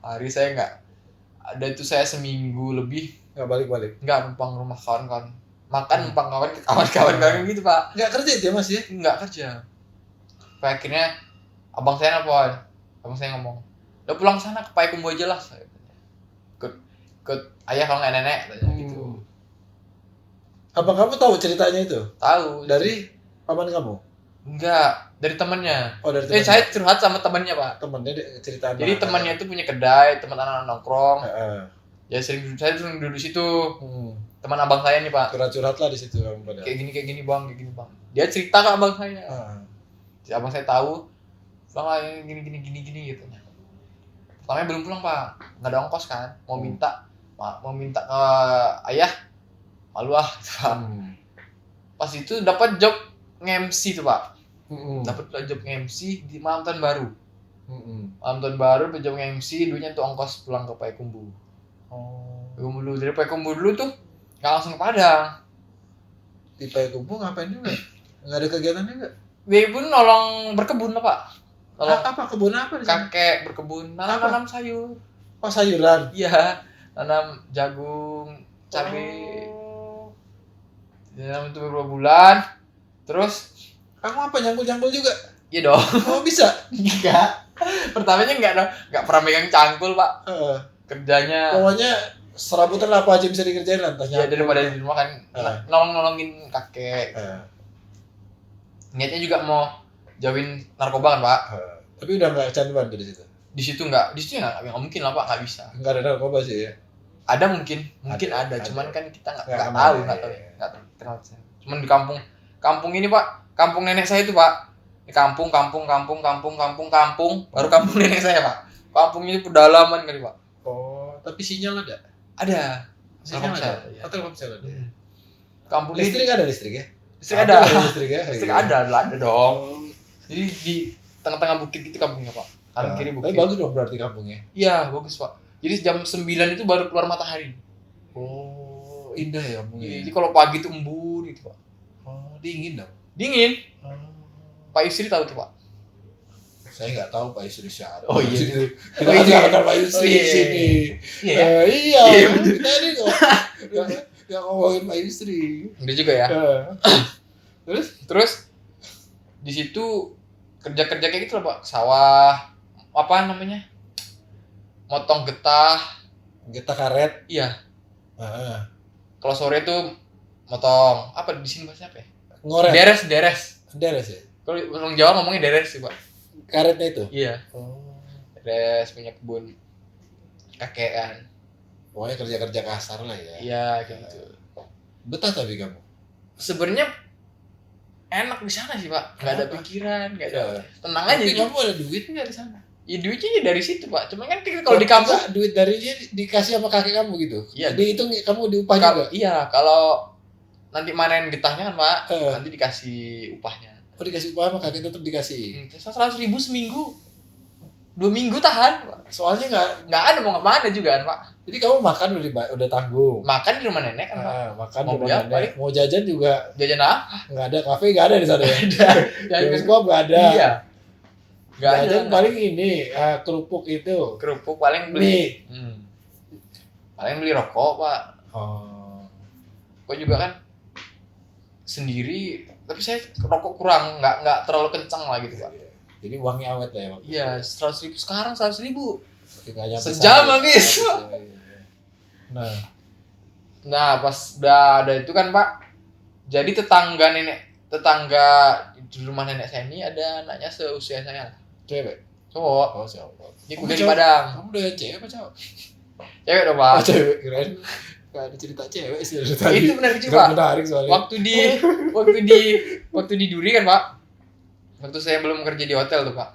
Hari saya nggak ada itu, saya seminggu lebih Nggak balik-balik. nggak numpang rumah kawan-kawan. Makan numpang kawan-kawan gitu, Pak. Nggak kerja dia Mas ya? Nggak kerja. Sampai akhirnya abang saya nelfon. Abang saya ngomong, udah pulang sana ke Payakumbuh aja lah. Ke ayah kalau nggak nenek gitu. Apa kamu tahu ceritanya itu? Tahu. Dari paman kamu? Enggak, dari temannya. Oh, dari temannya. Saya curhat sama temannya, Pak. Temennya cerita. Jadi temannya itu punya kedai, teman anak nongkrong. Heeh. Ya saya sering duduk di situ. Teman abang saya nih, Pak. Curhat-curhat lah di situ kamu pada. Kayak gini Bang, kayak gini Bang. Dia cerita ke abang saya. Si abang saya tahu. Bang lah gini gitu. Pertamanya belum pulang, Pak. Enggak ada ongkos kan. Mau minta ke ayah. Malu ah, Pak. Pas itu dapat job nge-MC tuh, Pak. Dapat job nge-MC di malam tahun baru. Malam tahun baru dapat job nge-MC, duitnya tuh ongkos pulang ke Payakumbuh. Payakumbuh dulu, dari Payakumbuh dulu tuh nggak langsung ke Padang. Di Payakumbuh ngapain juga? Nggak ada kegiatan juga? Dia pun nolong berkebun lah, Pak. Nolong Apa kebun apa di sana? kakek berkebun, nanam sayur. Oh, sayuran. Iya, nanam jagung, cabai. Nanam itu beberapa bulan. Terus Kamu apa nyangkul-nyangkul juga? iya dong. Oh, bisa? Enggak. Pertamanya enggak dong. Enggak pernah megang cangkul, Pak. Kerjanya Pokoknya serabutan lah apa aja bisa dikerjain lah. ya daripada di rumah kan nolongin kakek. Niatnya juga mau jauhin narkoba kan, Pak. Tapi udah nggak kecanduan tuh di situ. Di situ nggak mungkin lah, Pak, nggak bisa. Nggak ada narkoba sih ya. Ada mungkin ada. Cuman kan kita nggak tahu. Kenal. Cuman di kampung ini, Pak, kampung nenek saya itu, Pak. Di kampung, baru kampung nenek saya, Pak. Kampungnya itu pedalaman kali, Pak. Oh, tapi sinyal ada. Ada. Sinyal Telkomsel, ada. ya. Oh, Telkomsel ada. Kampung Listrik ada listrik ya? Listrik ada. Listrik ya? Listrik ada dong. Jadi di tengah-tengah bukit gitu kampungnya, Pak. Kanan kiri bukit. Tapi bagus dong berarti kampungnya. Iya, bagus, Pak. Jadi jam 9 itu baru keluar matahari. Oh, indah ya kampungnya. Jadi kalau pagi itu embun gitu, Pak. Oh, dingin dong. Dingin. Pak istri tahu tuh, Pak. Saya nggak tahu Pak Yusri siapa. Oh, iya. Kita Oh, iya. nggak kenal Pak Yusri Oh, di iya. sini. Iya ya? Iya. Iya. Kita ini kok nggak ngomongin Pak Yusri. Dia juga ya. Terus? Terus di situ kerja-kerja kayak gitu lah Pak, sawah, apa namanya, motong getah, Kita karet. iya. Ah, Kalau sore tuh motong apa di sini bahasanya apa ya? ngoret. Deres. Deres ya. Kalau orang Jawa ngomongnya deres sih Pak. Karetnya itu. Iya. Oh. Deres punya kebun kakean. Pokoknya kerja-kerja kasar lah ya. Iya kayak gitu. Betah tapi kamu. Sebenarnya enak di sana sih Pak, nggak ada Kenapa? pikiran, nggak ada, Ya. tenang aja. Tapi Gitu. kamu ada duit nggak di sana? Ya duitnya ya dari situ Pak. Cuma kan kalau di kampung, Enggak, duit dari dia dikasih sama kakek kamu gitu. Iya. Jadi itu kamu diupah juga. iya kalau nanti manen getahnya kan Pak, nanti dikasih upahnya. Oh dikasih upah sama kakek tetap dikasih. 100.000 seminggu, 2 minggu tahan Pak. Soalnya Nggak ada mau kemana juga kan Pak. jadi kamu makan udah tanggung. Makan di rumah nenek kan Pak. Makan Mau di beli rumah apa, nenek. Mau jajan juga Jajan apa? nggak ada, kafe nggak ada di sana ya. Jajan Bioskop nggak ada. Iya. Nggak ada. Jajan paling ini kerupuk itu. Kerupuk paling beli. Mie. Paling beli rokok Pak. Oh. Kok juga kan sendiri, tapi saya rokok kurang, nggak terlalu kencang lah gitu Pak. Jadi uangnya awet lah ya. Pak. Iya, 100.000 sekarang 100.000. Nggak nyampe Sejam sehari. habis. Iya, iya. Nah, Nah, pas udah ada itu kan Pak, jadi tetangga di rumah nenek saya ini ada anaknya seusia saya lah. cewek. Cowok, Oh siapa? dia Kamu kuliah di cowok? Padang. Kamu udah cewek apa cowok? Cewek dong Pak. Oh cewek keren. Gak ada cerita cewek sih dari tadi. Itu benar sih Nggak Pak. menarik soalnya. Waktu di Duri kan Pak. Waktu saya belum kerja di hotel tuh Pak.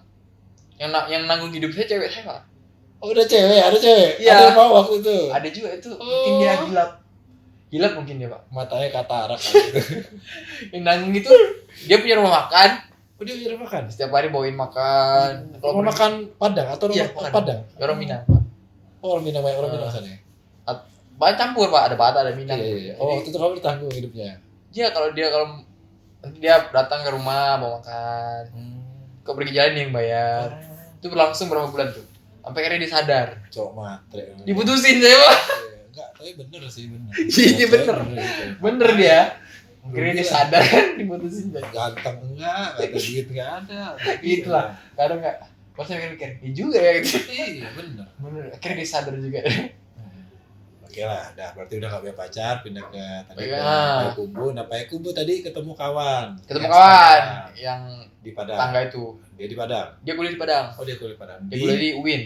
Yang nanggung hidup saya cewek saya Pak. Oh udah cewek, ada cewek. Iya. Ada yang mau waktu itu. Ada juga itu, mungkin dia gilap mungkin dia Pak. Matanya katarak. Gitu. Yang nanggung itu dia punya rumah makan. Oh dia udah makan. Setiap hari bawain makan. Kalau pergi- makan Padang atau Iya, rumah makan. Padang? orang Minang Pak. Oh orang Minang, orang Minang sana ya. Bahan campur Pak, ada Batak, ada Minang. Iya, iya. Oh waktu itu kamu ditanggung hidupnya. Iya, kalau nanti dia datang ke rumah bawa makan. Kok pergi jalan nih yang bayar. Itu berlangsung berapa bulan tuh? Sampai akhirnya dia sadar. Cowok matre. Diputusin saya Pak. Enggak, tapi bener sih bener. Iya, bener. gitu. Bener dia. Akhirnya dia Gila. sadar kan diputusin saya. Ganteng enggak, ada duit enggak ada. Itulah. Kadang enggak. Pas saya mikir, iya juga ya gitu. Iya bener. Bener. Akhirnya dia sadar juga. Oke lah, dah berarti udah gak punya pacar, pindah ke tadi ke Iya. Payakumbuh. Nah Payakumbuh tadi ketemu kawan. Ketemu Yang kawan sekarang yang di Padang. tangga itu. Dia di Padang. Dia kuliah di Padang. Oh dia kuliah di Padang. Dia kuliah di UIN.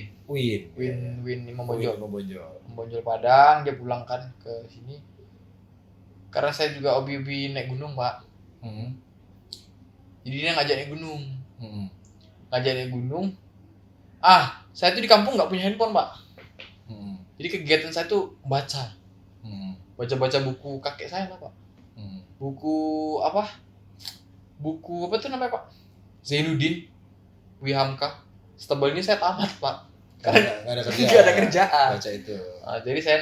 Win Imam Bonjol. Bonjol. Bonjol Padang, dia pulang kan ke sini. Karena saya juga hobi-hobi naik gunung, Pak. Hmm. Jadi dia ngajak naik gunung. Hmm. Ngajak naik gunung. Saya tuh di kampung nggak punya handphone, Pak. Hmm. Jadi kegiatan saya tuh baca. Hmm. Baca-baca buku kakek saya lah, Pak. Hmm. Buku apa? Buku apa tuh namanya, Pak? Zainuddin, Wi Hamka. Setebal ini saya tamat, Pak. Nggak ada kerjaan. Nggak ada kerjaan. Baca itu. Jadi saya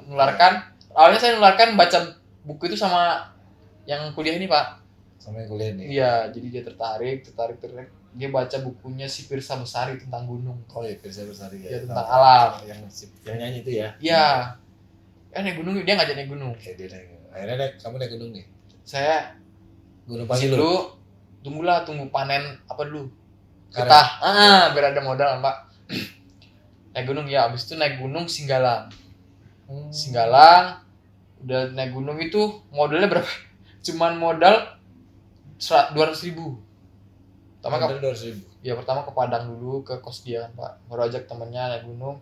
nularkan. Awalnya saya nularkan baca buku itu sama yang kuliah ini, Pak. Sama yang kuliah nih. Iya, jadi dia tertarik. Dia baca bukunya si Pirsa Besari tentang gunung. Oh iya, Firsa Bersari Ya, ya. tentang alam. Yang nyanyi itu ya. Iya. Naik gunung, dia ngajak naik gunung. Oke, dia naik. Akhirnya kamu naik gunung nih. Saya Gunung pas Pangilur. dulu tunggu panen apa dulu? Karet. Getah. Biar ada modal, Pak. Naik gunung ya, abis itu naik gunung Singgalang. Singgalang, udah naik gunung itu modalnya berapa? Cuman modal 200.000. Modal 200.000. Pertama ke Padang dulu, ke kos dia kan Pak. Baru ajak temennya naik gunung,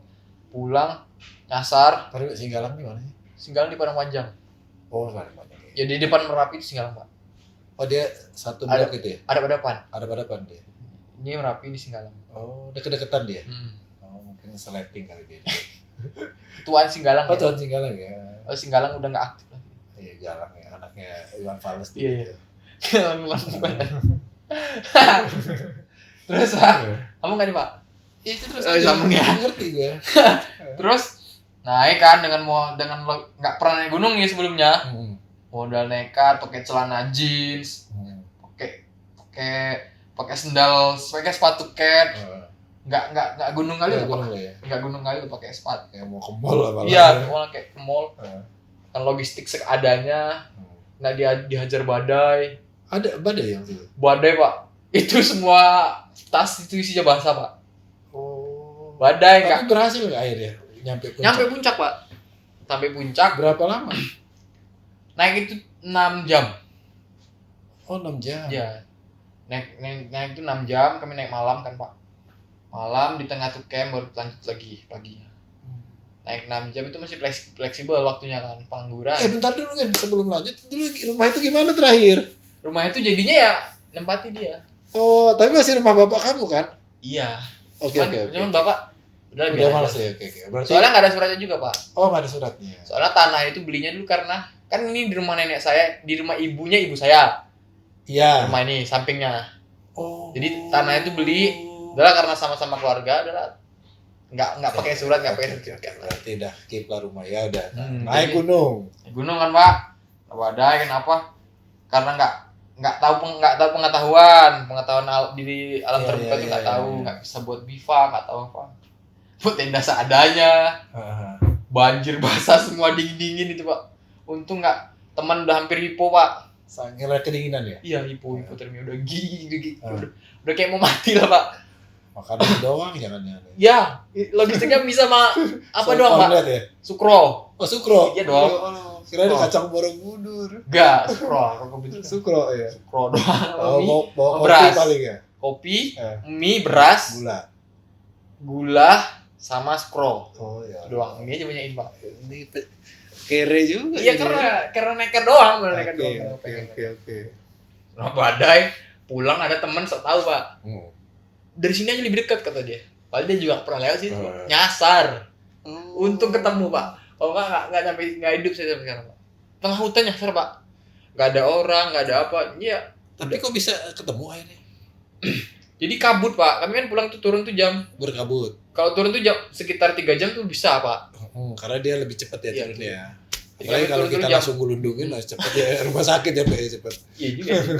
pulang, nyasar, Tapi Singgalang di mana sih? Singgalang di Padang Panjang. Oh, Padang. Ya di depan Merapi itu Singgalang Pak. Oh, dia satu Ada. blok itu ya? Ada pada depan. Ada pada depan dia. Ini Merapi di Singgalang. Oh, deket-deketan dia. Hmm. Oh, mungkin sleting kali dia. Tuan Singgalang. Oh, Ya. Tuan Singgalang ya. Oh, Singgalang udah nggak aktif lagi. Iya, Galang ya, anaknya Iwan Fals Iya, gitu. Terus Pak, kamu nggak nih Pak? Itu terus Oh, sambung ya. ngerti gue. Terus naik kan dengan nggak pernah naik gunung nih sebelumnya. Modal nekat, pakai celana jeans, pakai pakai sendal, pakai sepatu cat, nggak gunung kali tuh, gunung ya. nggak gunung kali tuh pakai sepatu. Kayak mau ke mall lah malah. Iya, malah kayak ke mall. Heeh. Kan logistik seadanya, nggak dihajar badai. Ada badai yang itu. Badai pak, itu semua tas itu isinya basah pak. Oh. Badai nggak. Tapi berhasil nggak akhirnya nyampe puncak? Nyampe puncak pak, sampai puncak. Berapa lama? Naik itu 6 jam. Oh 6 jam. Ya, naik itu 6 jam. Kami naik malam kan pak. Malam di tengah tuh camp baru lanjut lagi paginya. Naik 6 jam itu masih fleksibel waktunya kan, pengangguran. Bentar dulu kan sebelum lanjut dulu rumah itu gimana terakhir? Rumah itu jadinya ya nempati dia. Oh tapi masih rumah bapak kamu kan? Iya. Oke. Cuman bapak udah Udah biasa. malas ya, oke. Berarti Soalnya nggak ada suratnya juga pak. oh nggak ada suratnya. Soalnya tanah itu belinya dulu karena kan ini di rumah nenek saya, di rumah ibunya ibu saya. Iya. Rumah ini sampingnya. Oh. Jadi tanah itu beli adalah karena sama-sama keluarga adalah nggak pakai surat, nggak pakai sertifikat. Berarti dah kiplah rumah ya udah. Hmm, Naik jadi- gunung. Gunung kan pak, badai kenapa? Karena nggak tahu pengetahuan di alam Iya, terbuka iya, itu nggak iya, tahu, iya. nggak bisa buat bivak, nggak tahu apa. Buat tenda seadanya, banjir basah semua dingin itu pak. Untung nggak, teman udah hampir hipo pak. Sangat kedinginan ya. Iya hipotermia udah gigi, Ah. udah kayak mau mati lah pak. Makan itu doang jangan-jangan. Ya logistiknya bisa apa Soal doang pak? kornet ya? Sukro, Oh sukro. Iya dong. Kirain Oh. kacang Borobudur. enggak sukro, kopi Sukro ya. sukro doang. Oh, Mie, bawa kopi beras. paling ya. kopi, Eh. mie, beras, Gula. sama skro Oh ya. doang. Ini aja banyakin pak. Ini kere juga. Iya ini. karena nekat doang, bener Oke, nekat doang. oke. Nah, badai pulang ada teman sok tahu pak. Hmm. Dari sini aja lebih dekat kata dia. Padahal dia juga pernah lewat sih. Oh. Nyasar. Untung ketemu pak. Oh nggak sampai nggak hidup saya sampai sekarang pak. Tengah hutan nyasar pak. Nggak ada orang, nggak ada apa. Iya. Tapi kok bisa ketemu akhirnya? Jadi kabut pak. Kami kan pulang tuh turun tuh jam. Berkabut. Kalau turun tuh jam sekitar 3 jam tuh bisa pak. Karena dia lebih cepat ya Iya, turunnya. Jadi Apalagi kami kalau turun-turun kita jam. langsung gulundungin lah cepet ya rumah sakit ya Pak, cepet. Iya juga sih.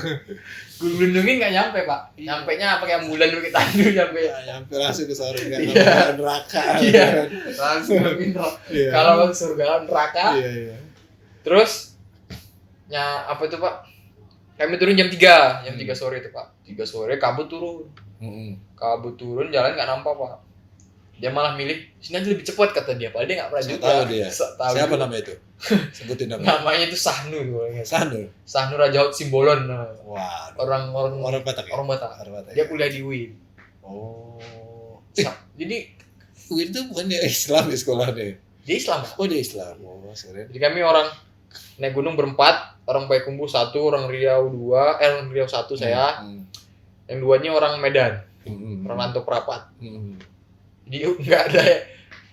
Gue gelundungin nggak nyampe pak. Nyampenya pakai ambulan pakai tandu nyampe. Ya, nyampe langsung ke surga Iya. nggak neraka. Iya. Langsung pintu. Iya. Kalau surga neraka. Iya. Terus apa itu pak? Kami turun jam 3 sore itu pak. 3 sore kabut turun. Kabut turun jalan nggak nampak pak. Dia malah milih sini aja lebih cepat kata dia. Padahal dia nggak pernah Saya juga. tahu dia. Tahu Siapa juga. namanya itu? Sebutin namanya. Namanya itu Sahnu gue ingat. Sanur. Sahnu Raja Hot Simbolon namanya. Wah. Orang Batak ya? orang Batak. Orang Batak. Dia ya? kuliah di UIN. Oh. Jadi UIN itu bukan dia Islam ya sekolahnya. dia Islam Pak. Oh dia Islam. Oh serius. Jadi kami orang naik gunung berempat, orang Payakumbuh 1, orang Riau 2, orang Riau 1 saya, yang duanya orang Medan, orang Lanto Prapat. Jadi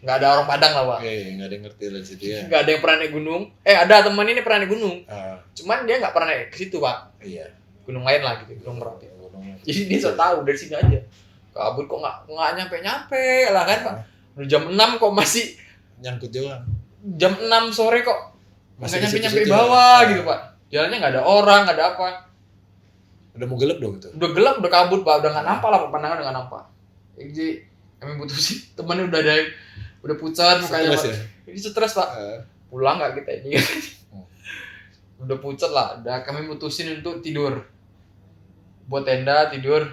nggak ada orang Padang lah pak. Oke, nggak ada yang ngerti lah situ ya. Nggak ada yang pernah naik gunung. Ada teman ini pernah naik gunung, Ah, cuman dia nggak pernah naik ke situ pak. iya. Gunung lain lah gitu, Gunung Merapi. Gunung. Jadi dia so tahu dari sini aja. Kabut kok nggak nyampe lah kan pak. Udah jam 6 kok masih Nyangkut doang. jam 6 sore kok Masih nggak di nyampe situ-situ bawah ya. gitu pak. Jalannya nggak ada orang, nggak ada apa. Udah mau gelap dong itu. Udah gelap, udah kabut pak, udah nggak nampak lah pandangan udah nggak nampak. Jadi kami putusin, temannya udah pucat mukanya Stres pak. ya? Ini stres pak. Pulang nggak kita ini? Udah pucat lah, udah kami putusin untuk tidur. Buat tenda tidur.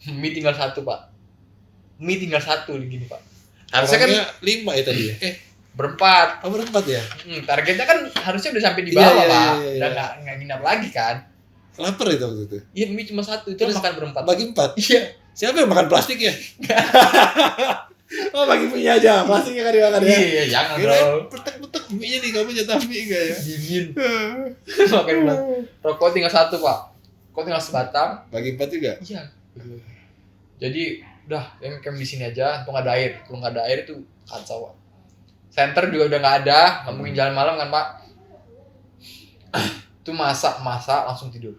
Mie tinggal 1 pak. Mie tinggal 1 gini pak. Harusnya kan Orangnya 5 ya tadi ya? berempat. Oh berempat ya? Targetnya kan harusnya udah sampai di Iya, bawah iya, pak. iya, iya. Udah nggak nginap lagi kan? Lapar itu waktu itu? Iya mie cuma 1 itu Terus makan berempat. Bagi 4? Iya. Siapa yang makan plastik ya? Oh bagi mie aja, plastiknya kan dimakan ya? Iya jangan Kirain dong. petek-petek mie nih, kamu jatah mie enggak ya? Dingin. Makan berat. Rokok tinggal 1 pak. Kok tinggal sebatang. Bagi 4 juga? Iya. Jadi udah camp di sini aja. Untung ada air. Kalau nggak ada air itu kacau pak. Center juga udah nggak ada. Nggak mungkin jalan malam kan pak. Itu masak langsung tidur.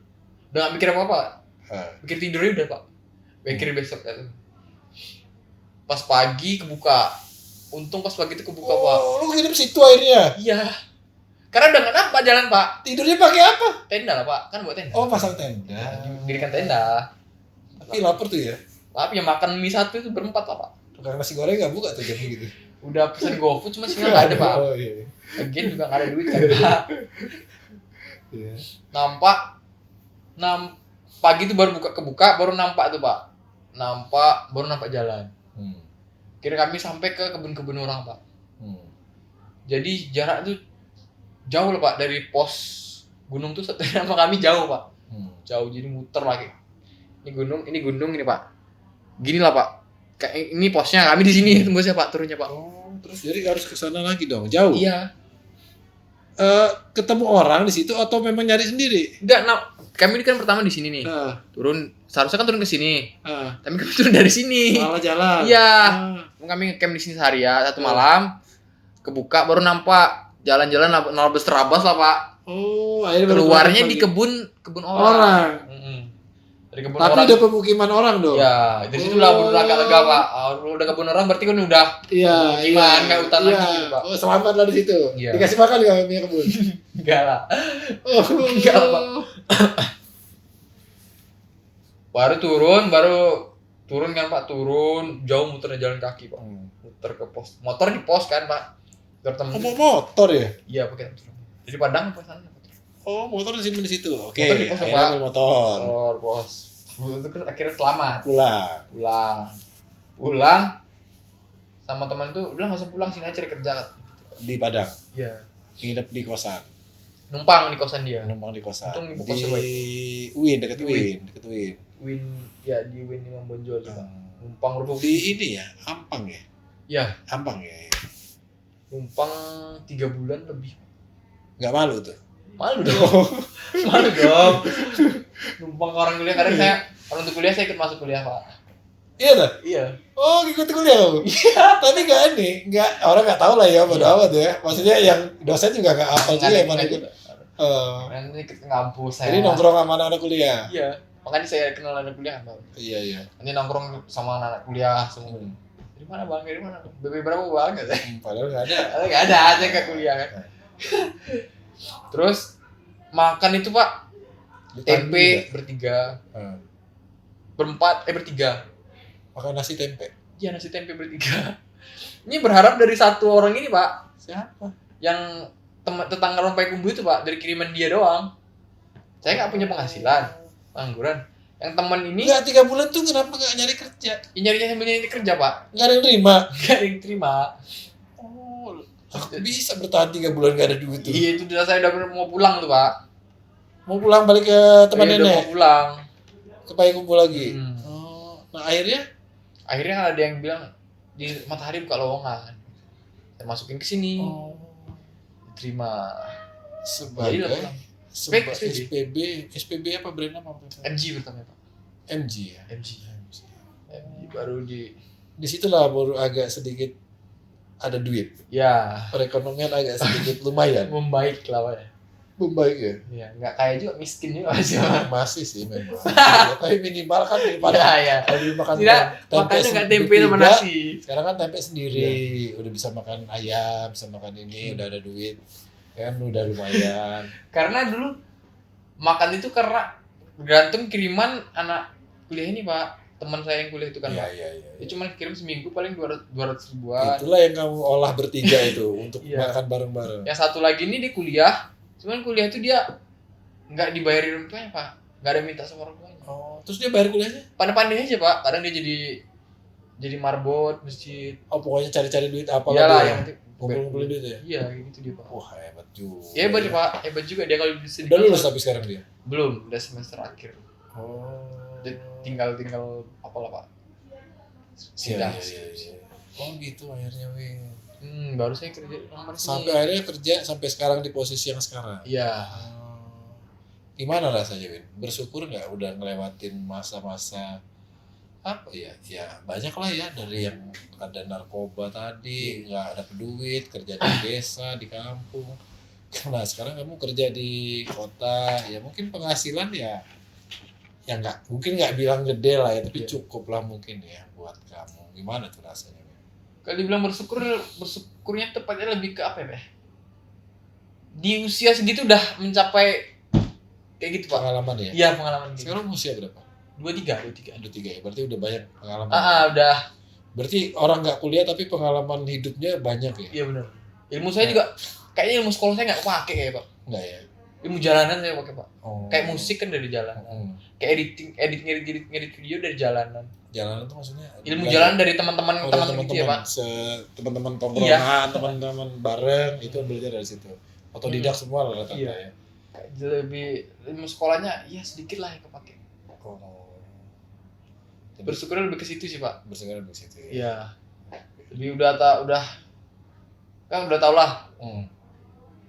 Udah nggak mikir apa-apa. Mikir tidurnya udah pak. Mikir besok kan. Pas pagi kebuka. Untung pas pagi itu kebuka pak. Oh, lu nginep situ akhirnya? Iya. Karena udah nggak nampak jalan pak. Tidurnya pakai apa? Tenda lah pak. Kan buat tenda. Oh pasang tenda. Dirikan tenda. Tapi lapar tuh ya. Tapi yang makan mie satu itu berempat lah, Pak. Tukang nasi goreng nggak buka tuh jam gitu. Udah pesen GoFood cuma sinyal nggak ada, Pak. Oh iya. Lagian juga nggak ada duit kan, Pak. Iya. Pagi itu baru kebuka, baru nampak tuh, Pak. Baru nampak jalan. Kira kami sampai ke kebun-kebun orang, Pak. Jadi jarak tuh jauh lah, Pak, dari pos gunung tuh sama kami jauh, Pak. Jauh, jadi muter lagi. Ini gunung ini, Pak. Gini lah, Pak. Kayak ini posnya, kami di sini tunggu saya, Pak, turunnya, Pak. Oh, terus jadi harus ke sana lagi dong, jauh. Iya. Ketemu orang di situ atau memang nyari sendiri? Enggak, kami ini kan pertama di sini nih. Turun, seharusnya kan turun ke sini. Tapi kami turun dari sini. Malah jalan. Iya. Kami ngecamp di sini seharian, satu malam. Kebuka baru nampak jalan-jalan nabas terabas lah, Pak. Oh, akhirnya Keluarnya di kebun orang. Dari kebun tapi orang. udah pemukiman orang dong. Ya, dari situ lah baru agak lega, Pak. Udah kebun orang berarti kan udah pemukiman, kayak hutan lagi gitu, Pak. Oh, selamat lah di situ. Iya. Dikasih makan nggak punya kebun? Enggak lah. Oh, Enggak, Pak. Baru turun kan, Pak. Turun jauh muter jalan kaki, Pak. Muter ke pos. Motor di pos kan, Pak. Bertemu. mau motor ya? Iya, pakai motor. Jadi Padang apa sana? Oh, motor disimpan di situ. Oke. Motor di pos, Akhirnya Pak. ambil motor. Motor pos. Itu kan akhirnya selamat. Pulang Sama teman tuh udah nggak usah pulang, sini aja cari kerja. di Padang. Iya. Nginep di kosan. Numpang di kosan dia. Numpang di kosan. Untung ibu Di kosnya baik. Win, dekat Di Win. Di Win Imam Bonjol juga. Numpang rumah. Di ini ya, Ampang ya. Iya. Ampang ya. Numpang 3 bulan lebih. Nggak malu tuh. Malu dong. Malu dong. Numpang ke orang kuliah, kadang untuk kuliah saya ikut masuk kuliah, Pak. Iya dah. Iya. Oh, ikut kuliah kamu? Iya. Tapi orang nggak tahu lah ya, bodo amat ya. Maksudnya yang dosen juga nggak hafal juga yang mana ikut. Nanti ke ngampus saya. Jadi nongkrong sama anak-anak kuliah. Iya. Makanya saya kenal anak kuliah, Bang. Iya. Nanti nongkrong sama anak kuliah semua. Dari mana, Bang? Dari mana? BB berapa, Bang? Padahal nggak ada. Nggak ada, aja ke kuliah kan. Terus makan itu, Pak, tempe bertiga, bertiga. Makan nasi tempe. Iya, nasi tempe bertiga. Ini berharap dari satu orang ini, Pak. Siapa? Yang tetangga Rompai Kumbu itu, Pak, dari kiriman dia doang. Saya nggak punya penghasilan, pengangguran. Yang teman ini Nggak 3 bulan tuh kenapa nggak nyari kerja? nyarinya sambil nyari kerja, Pak. Nggak ada yang terima. Nggak ada yang terima. Oh, aku bisa bertahan 3 bulan nggak ada duit tuh. Iya, itu saya udah mau pulang tuh, Pak. Mau pulang balik ke tempat Iya, udah nenek. mau pulang. Ke Payakumbuh lagi. Hmm. Oh, nah akhirnya Akhirnya ada yang bilang di Matahari buka lowongan. Saya masukin ke sini. Terima. sebagai Jadi lah pulang. SPB apa brand apa? MG pertama, Pak. MG ya. MG baru Di situlah baru agak sedikit ada duit. ya Perekonomian agak sedikit lumayan. membaik lah, Pak. Membaik ya. Iya, nggak kaya juga, miskin juga masih, Pak. Masih sih memang. Ya, tapi minimal kan daripada Iya. kalau makan Tidak, makanya nggak tempe sama bertiga, nasi. sekarang kan tempe sendiri, udah bisa makan ayam, bisa makan ini, udah ada duit, kan udah lumayan. Karena dulu makan itu karena gantung kiriman anak kuliah ini, Pak. Teman saya yang kuliah itu kan, Iya, Pak. iya. Dia cuma kirim seminggu paling 200 ribuan. Itulah yang kamu olah bertiga itu untuk Iya. makan bareng-bareng. Yang satu lagi ini dia kuliah, cuman kuliah itu dia nggak dibayarin orang tuanya, Pak. Nggak ada minta sama orang tuanya. Oh, terus dia bayar kuliahnya? Pandai-pandai aja, Pak. Kadang dia jadi marbot masjid. Oh, pokoknya cari-cari duit apa Iyalah, lah yang dia. penting Ngumpul-ngumpulin duit ya? Iya, kayak gitu dia, Pak. Wah, hebat juga. Ya, hebat, Pak. Hebat juga dia kalau bisa. Udah lulus tapi sekarang dia? Belum, udah semester akhir. Oh. Dia tinggal apalah, Pak. Iya, Sidang. iya. Oh, gitu akhirnya, Win. Baru saya kerja nomor Sampai akhirnya kerja sampai sekarang di posisi yang sekarang. Iya. Gimana rasanya, Win? Bersyukur nggak udah ngelewatin masa-masa apa ya? Ya banyak lah ya, dari yang ada narkoba tadi, nggak ada duit, kerja di desa, di kampung. Nah sekarang kamu kerja di kota, ya mungkin penghasilan ya mungkin nggak bilang gede lah ya, tapi cukup lah mungkin ya buat kamu. Gimana tuh rasanya, Win? Kalau dibilang bersyukurnya tepatnya lebih ke apa ya? Di usia segitu udah mencapai kayak gitu, Pak. Pengalaman ya? Iya, pengalaman gitu. Sekarang usia berapa? 23. Udah 3 ya, berarti udah banyak pengalaman. Udah. Berarti orang nggak kuliah tapi pengalaman hidupnya banyak ya? Iya benar. Ilmu saya juga kayaknya ilmu sekolah saya nggak kepake kayak Pak. Enggak ya? Ilmu jalanan saya pakai Pak. Oh. Kayak musik kan dari jalanan. Kayak ngedit video dari jalanan. Jalanan itu maksudnya? Ilmu jalanan dari teman-teman gitu ya Pak. Teman-teman tongkrongan, teman-teman bareng itu belajar dari situ. Otodidak semua rata-rata Iya. ya. Lebih ilmu sekolahnya ya sedikit lah yang kepake. Oh. Bersyukur lebih ke situ sih Pak. Bersyukur lebih ke situ ya. Iya. Lebih udah tau lah.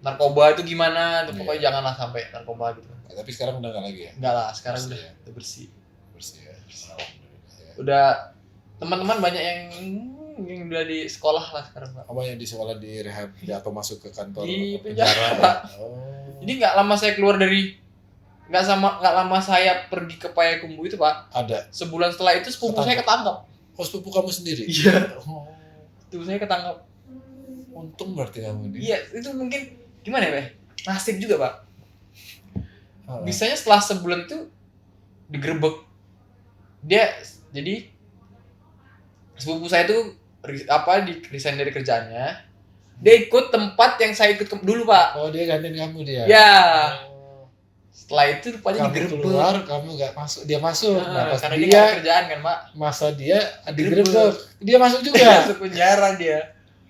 Narkoba itu gimana, tuh pokoknya janganlah sampai narkoba gitu. Tapi sekarang udah nggak lagi ya? Enggak lah, sekarang bersih udah bersih. Bersih ya. Alhamdulillah ya. Udah teman-teman banyak yang udah di sekolah lah sekarang Pak. Apa yang di sekolah di rehab atau masuk ke kantor Di penjara? penjara. Oh. Jadi nggak lama saya keluar dari nggak lama saya pergi ke Payakumbuh itu Pak. Ada. Sebulan setelah itu sepupu saya ketangkap. Oh, sepupu kamu sendiri? Iya. Oh. Sepupu saya ketangkap. Untung berarti kamu ini. Iya, itu mungkin gimana ya Pak? Nasib juga Pak. Oh. Bisanya setelah sebulan itu digerebek. Dia jadi sepupu saya itu resign dari kerjaannya. Dia ikut tempat yang saya ikut dulu Pak. Oh, dia gantiin kamu dia. Ya. Oh. Setelah itu rupanya Kamu digerebek. keluar, kamu nggak masuk, dia masuk. Nah, pas karena dia dia nggak kerjaan kan Pak. masa dia digerebek, dia masuk juga. Masuk penjara dia.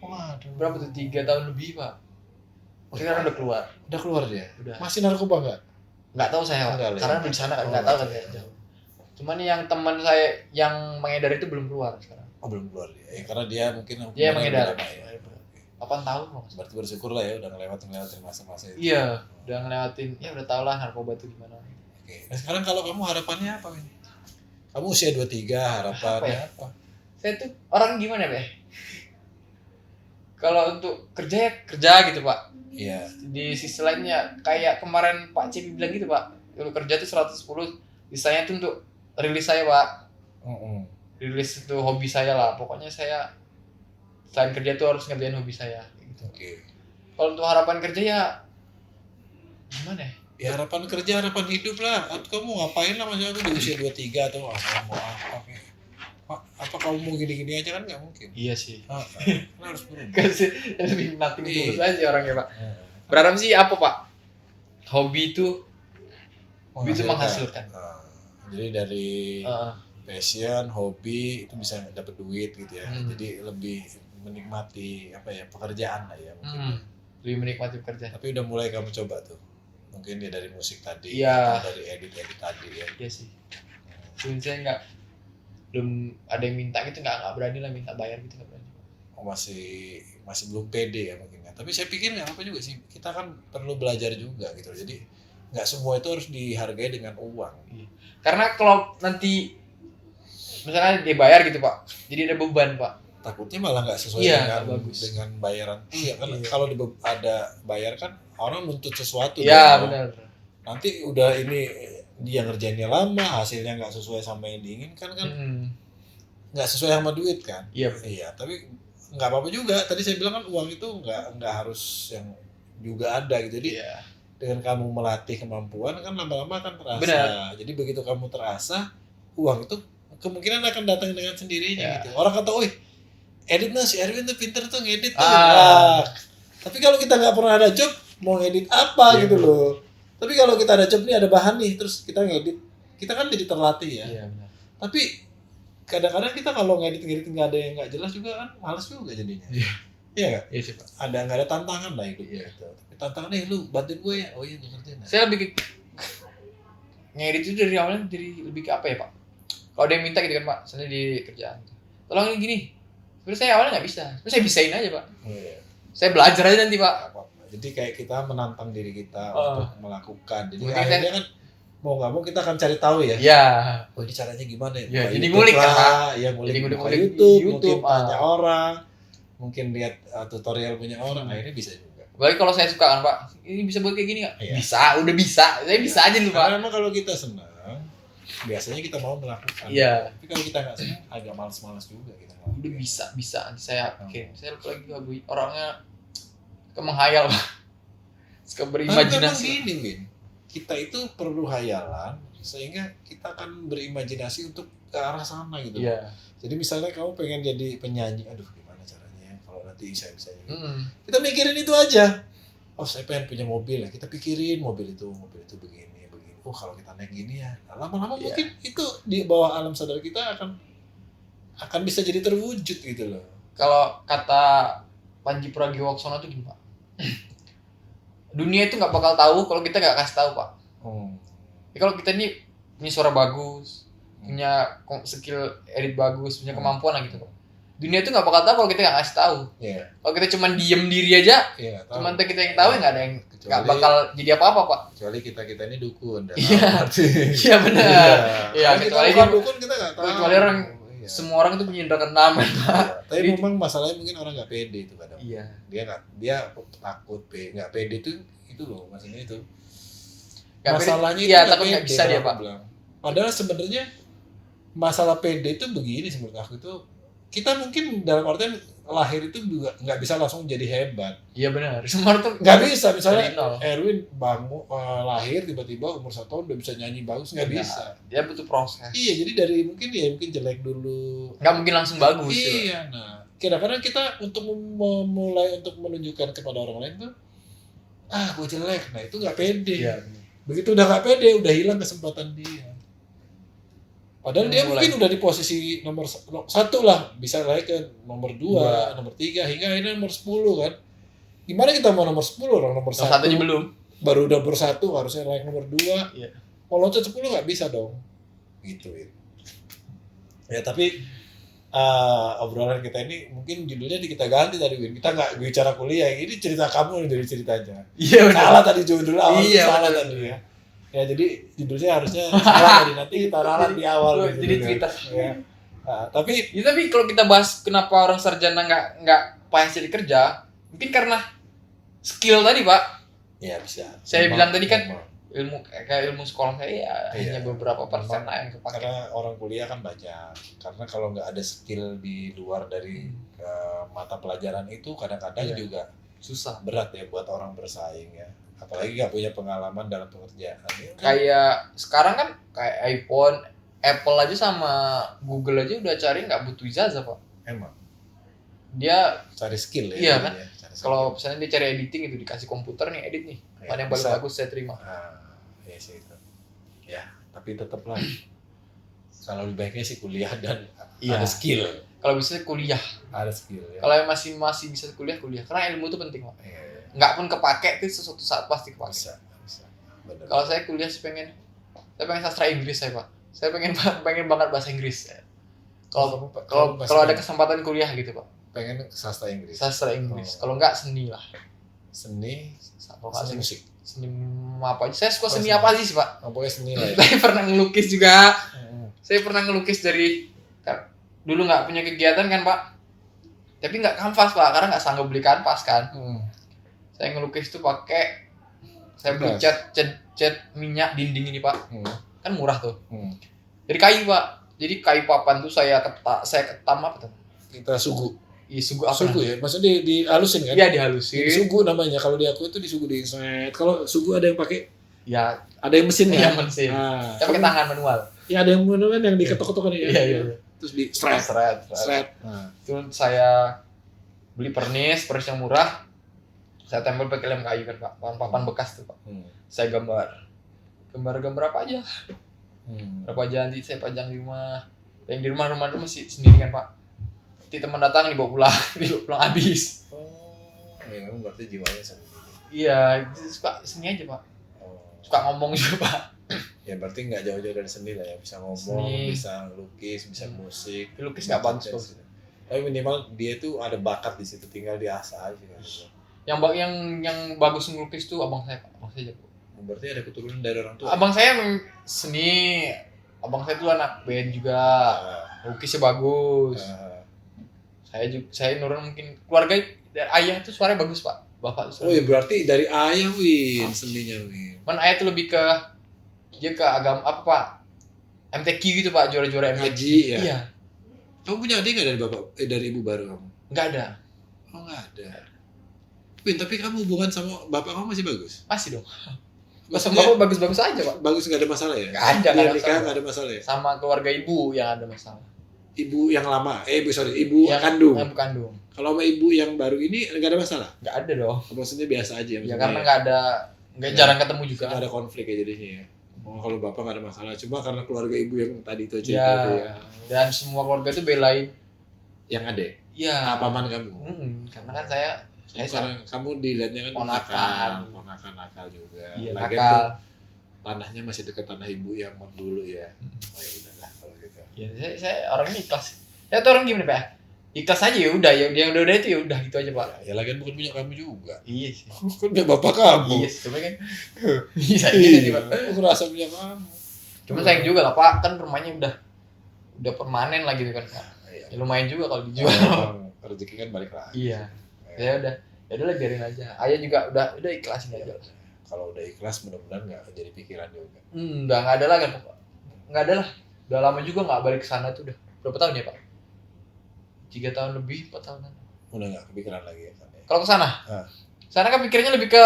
Waduh. Berapa tuh? 3 tahun lebih Pak. Sekarang udah keluar. Udah keluar dia. Udah. Masih narkoba nggak? Nggak tahu saya Pak. Enggak, Karena ya. di sana kan Oh, nggak tahu kan nggak saya. tahu. Jauh. Cuman yang teman saya yang mengedar itu belum keluar sekarang. Oh, belum keluar dia. Ya, karena dia mungkin Dia hukumannya mengedar. lebih lama ya. 8 tahun Pak. Berarti bersyukur lah ya udah ngelewatin masa-masa itu. Iya, udah ngelewatin. Ya udah tau lah narkoba itu gimana. Oke. Nah, sekarang kalau kamu harapannya apa, Win? Kamu usia 23, harapannya Apa ya? apa? Saya tuh orang gimana Pak? Kalau untuk kerja ya kerja gitu Pak. Iya. Di sisi lainnya kayak kemarin Pak Cepi bilang gitu Pak. Kalau kerja tuh 110, sisanya tuh untuk rilis saya Pak. Rilis itu hobi saya lah. Pokoknya saya selain kerja tuh harus ngerjain hobi saya gitu. Oke. Kalau untuk harapan kerja ya gimana ya? Ya harapan kerja, harapan hidup lah. Atau kamu ngapain lah maksudnya aku di usia 23 atau mau apa kayak. Apa kamu mau gini-gini aja kan nggak mungkin. Iya sih. Kan harus berubah. Kasih lebih nothing tulus aja orangnya Pak. Nah, Berharap sih apa Pak? Hobi itu menghasilkan. Nah, jadi dari Heeh. passion, hobi itu bisa dapat duit gitu ya. Hmm. Jadi lebih menikmati apa ya pekerjaan lah ya mungkin. Lebih menikmati pekerjaan. Tapi udah mulai kamu coba tuh. Mungkin ya dari musik tadi, Iya. atau dari edit tadi ya. Iya sih. Cuman saya belum ada yang minta gitu, nggak berani lah minta bayar gitu, nggak berani. Oh, masih belum pede ya mungkin ya. Tapi saya pikir nggak apa juga sih. Kita kan perlu belajar juga gitu. Jadi nggak semua itu harus dihargai dengan uang. Karena kalau nanti misalnya dia bayar gitu Pak, jadi ada beban Pak. Takutnya malah nggak sesuai Iya, dengan nggak bagus. dengan bayaran. Iya kan Iya. kalau ada bayar kan orang nuntut sesuatu. Iya dong. benar. Nanti udah ini dia ngerjainnya lama, hasilnya nggak sesuai sama yang diinginkan kan nggak sesuai sama duit kan. Iya. Iya, tapi nggak apa-apa juga. Tadi saya bilang kan uang itu nggak harus yang juga ada gitu. Jadi Iya. dengan kamu melatih kemampuan kan lama-lama akan terasa. Benar. Jadi begitu kamu terasa, uang itu kemungkinan akan datang dengan sendirinya Ya. gitu. Orang kata, "Wih, edit si Erwin tuh pinter tuh ngedit tuh." Ah. Tapi kalau kita nggak pernah ada job, mau ngedit apa Iya. gitu loh. Tapi kalau kita ada job nih, ada bahan nih, terus kita ngedit, kita kan jadi terlatih ya. Iya benar. Tapi kadang-kadang kita kalau ngedit nggak ada yang nggak jelas juga kan, males juga jadinya. Iya. Iya nggak? Iya sih Pak. Nggak ada tantangan lah hidupnya. Iya. Gitu. Tapi tantangan nih, lu bantuin gue ya. Oh iya, gue ngertiin. Saya lebih ke ngedit itu dari awalnya dari lebih ke apa ya Pak? Kalau ada yang minta gitu kan Pak, misalnya di kerjaan, tolong ini gini. Sebenarnya saya awalnya nggak bisa, terus saya bisain aja Pak. Iya. Saya belajar aja nanti Pak. Nggak apa-apa. Jadi kayak kita menantang diri kita Oh. untuk melakukan. Jadi Mungkin akhirnya kan mau nggak mau kita akan cari tahu ya. Iya. Oh ini caranya gimana ya? Ya, Buka jadi YouTube ngulik kan, lah. Pak. Ya ngulik Jadi buka ngulik-ngulik YouTube, YouTube, mungkin tanya orang, mungkin lihat tutorial punya orang. Akhirnya bisa juga. Apalagi kalau saya suka kan Pak, ini bisa buat kayak gini nggak? Iya. Bisa, udah bisa. Saya bisa aja dulu Pak. Karena memang kalau kita senang, biasanya kita mau melakukan. Iya. Tapi kalau kita nggak senang, agak malas-malas juga kita Udah ngelakuin. bisa. Saya saya lagi orangnya menghayal Pak. Suka Tapi memang berimajinasi. gini, Win. Kita itu perlu hayalan sehingga kita akan berimajinasi untuk ke arah sana gitu. Iya. Jadi misalnya kamu pengen jadi penyanyi, aduh gimana caranya ya kalau nanti saya bisa nyanyi. Kita mikirin itu aja. Oh saya pengen punya mobil ya, kita pikirin mobil itu begini. Oh kalau kita naik gini ya, lama-lama Iya. mungkin itu di bawah alam sadar kita akan bisa jadi terwujud gitu loh. Kalau kata Panji Pragiwaksono tuh gini Pak, dunia itu nggak bakal tahu kalau kita nggak kasih tahu Pak. Ya, kalau kita ini punya suara bagus, punya skill edit bagus, punya kemampuan lah gitu Pak. Dunia itu nggak bakal tahu kalau kita nggak kasih tahu. Iya. Kalau kita cuma diem diri aja, Iya. cuma kita yang tahu ya nggak ada yang nggak Kecuali- bakal jadi apa-apa Pak. Kecuali kita ini dukun. Dan Iya. arti. Iya benar. Iya, Kalau kita kecuali bukan dia- dukun kita nggak tahu. kecuali orang Iya. semua orang itu punya indera keenam kan Pak. Tapi Jadi- memang masalahnya mungkin orang nggak pede itu kadang. Iya. Dia takut nggak pede itu loh maksudnya itu. Nggak pede- Masalahnya iya, itu takut nggak pede, bisa dia, kalau Pak. aku bilang. Padahal sebenarnya masalah pede itu begini sih menurut aku itu, kita mungkin dalam artian lahir itu juga nggak bisa langsung jadi hebat. Iya benar. Semua orang tuh Nggak bisa, misalnya dari nol. Erwin lahir tiba-tiba umur 1 tahun udah bisa nyanyi bagus, nggak Nggak. bisa. Dia butuh proses. Iya, jadi dari mungkin jelek dulu. Nggak mungkin langsung bagus. gitu. Iya, nah kadang-kadang kita untuk memulai untuk menunjukkan kepada orang lain tuh, gue jelek, nah itu nggak pede. Iya. Begitu udah nggak pede, udah hilang kesempatan dia. Padahal dia Mulai. mungkin udah di posisi nomor 1 lah, bisa naik ke nomor 2, nomor 3, hingga akhirnya nomor 10 kan. Gimana kita mau nomor 10 orang nomor 1? Nomor satu aja belum. Baru udah nomor 1, harusnya naik nomor 2. Iya. Mau loncat 10 nggak bisa dong. Gitu ya. Tapi obrolan kita ini mungkin judulnya kita ganti tadi, Win. Kita nggak bicara kuliah, ini cerita kamu nih dari ceritanya. Iya Salah tadi judul awal, Iya, salah benar. tadi ya. Ya jadi judulnya harusnya salah tadi, nanti kita ralat di awal. gitu Jadi kan. cerita. Ya. Nah, tapi Ya, tapi kalau kita bahas kenapa orang sarjana nggak payah cari kerja, mungkin karena skill tadi Pak. ya bisa. Saya bilang tadi kan, Memang. ilmu sekolah saya ya Iya. hanya beberapa persen lah yang kepake. Karena orang kuliah kan banyak. Karena kalau nggak ada skill di luar dari mata pelajaran itu, kadang-kadang Iya. juga Susah. berat ya buat orang bersaing ya. Apalagi nggak punya pengalaman dalam pekerjaan. Ya, kan? Kayak sekarang kan kayak iPhone, Apple aja sama Google aja udah cari nggak butuh ijazah Pak. Emang Dia cari skill ya. Iya, jadinya. kan? Cari skill. kalau misalnya dia cari editing itu dikasih komputer nih edit nih, Ya, mana yang paling bisa. bagus saya terima. Iya sih itu. Ya, tapi tetaplah kalau lebih baiknya sih kuliah dan Iya. ada skill. Kalau bisa kuliah, Ada skill ya. kalau yang masih bisa kuliah karena ilmu itu penting Pak. Iya, iya. Nggak pun kepake itu sesuatu saat pasti kepake. Bisa. Benar. Kalau saya kuliah sih saya pengen sastra Inggris saya Pak. Saya pengen banget bahasa Inggris. Kalau kalau ada kesempatan kuliah gitu Pak, pengen sastra Inggris. sastra Inggris. Oh. Kalau nggak seni lah. Seni, Kalau nggak seni seni, musik. seni apa aja. Saya suka Oh, seni seni. apa aja sih Pak. Pokoknya seni lah ya. Saya pernah ngelukis juga. Mm. Saya pernah ngelukis dari dulu nggak punya kegiatan kan Pak, tapi nggak kanvas Pak karena nggak sanggup beli kanvas kan. Saya ngelukis tuh pakai saya beli Kertas. cat minyak dinding ini Pak, kan murah tuh, Hmm. dari kayu Pak. Jadi kayu papan tuh saya ketam apa tuh? Kita sugu. Iya sugu apa? Sugu ya, maksudnya dihalusin kan? Iya dihalusin. Sugu namanya. Kalau di aku itu disugu di set. Kalau sugu ada yang pakai, Ya, ada yang mesin iya ya. mesin. Nah, Saya pakai tangan manual. ya ada yang manual yang diketok-ketok kan ya. Iya. Terus di strap. Seret. Strap. Nah. Itu saya beli pernis yang murah. Saya tempel pakai lem kayu kan Pak, papan bekas tuh Pak. Saya gambar apa aja. Berapa aja nanti saya pajang di rumah. Yang di rumah itu masih sendiri kan Pak. Nanti teman datang dibawa pulang, habis. Oh, ya kamu berarti jiwanya sendiri. Iya, suka seni aja Pak. Suka ngomong juga Pak. Ya berarti nggak jauh-jauh dari seni lah ya, bisa ngomong, Seni. bisa lukis, bisa musik. Lukis nggak bagus Bagus. Pak. Tapi minimal dia tuh ada bakat di situ, tinggal diasah aja kan. Yang bagus ngelukis tuh abang saya Pak. Abang saya jago. Berarti ada keturunan dari orang tua. Abang saya seni. Abang saya tuh anak band juga. Lukisnya bagus. Saya nurun mungkin keluarga dari ayah tuh suaranya bagus Pak. Bapak tuh. Oh ya berarti dari ayah Win seninya Win. Man ayah tuh lebih ke dia ke agama apa Pak? MTQ gitu Pak, juara-juara MTQ. Ngaji ya. Iya, Kamu punya adik nggak dari bapak? Dari ibu baru kamu? nggak ada. Oh nggak ada. Win tapi kamu hubungan sama bapak kamu masih bagus? Masih dong. Kosong Maksudnya bapak bagus-bagus aja pak. bagus, nggak ada masalah ya? Nggak ada, Dia nggak ada nikah masalah. nggak ada masalah ya? Sama keluarga ibu yang ada masalah. Ibu yang lama, ibu Yang kandung. Yang kandung. Kalau sama ibu yang baru ini nggak ada masalah? Nggak ada dong. Maksudnya biasa aja Ya maksudnya karena ya? nggak Ya. jarang ketemu juga. Nggak ada konflik ya jadinya ya? Oh, kalau bapak nggak ada masalah, cuma karena keluarga ibu yang tadi itu aja Ya. itu ya. Dan semua keluarga tuh belain. Yang ada? Ya. Paman kamu? Karena kan saya Karena kamu dilihatnya kan Ponakan. nakal juga. Iya, Lagian nakal. tuh tanahnya masih dekat tanah ibu yang dulu ya. Oh ya udahlah kalau gitu. Ya saya orangnya ikhlas. Saya tuh orang gimana pak? Ikhlas aja ya udah, yang udah itu ya udah gitu aja pak. Ya lagian bukan punya kamu juga. Iya sih. Kan punya bapak kamu. Iya, cuma kan bisa gitu sih pak. Aku ngerasa punya kamu. Cuma sayang juga lah pak, kan rumahnya udah permanen lah gitu kan pak. Iya. Ya, lumayan juga kalau dijual. Emang rezeki kan balik lagi. Iya. Ya udah lah biarin aja. Ayah juga udah ikhlasin aja. Kalau udah ikhlas mudah-mudahan nggak jadi pikiran juga. Nggak ada lah kan pak. Nggak ada lah. Udah lama juga nggak balik ke sana tuh udah. Berapa tahun ya pak? 3 tahun lebih, 4 tahunan. Udah nggak kepikiran lagi ya kan ya. Kalau ke sana? Ah. Sana kan pikirnya lebih ke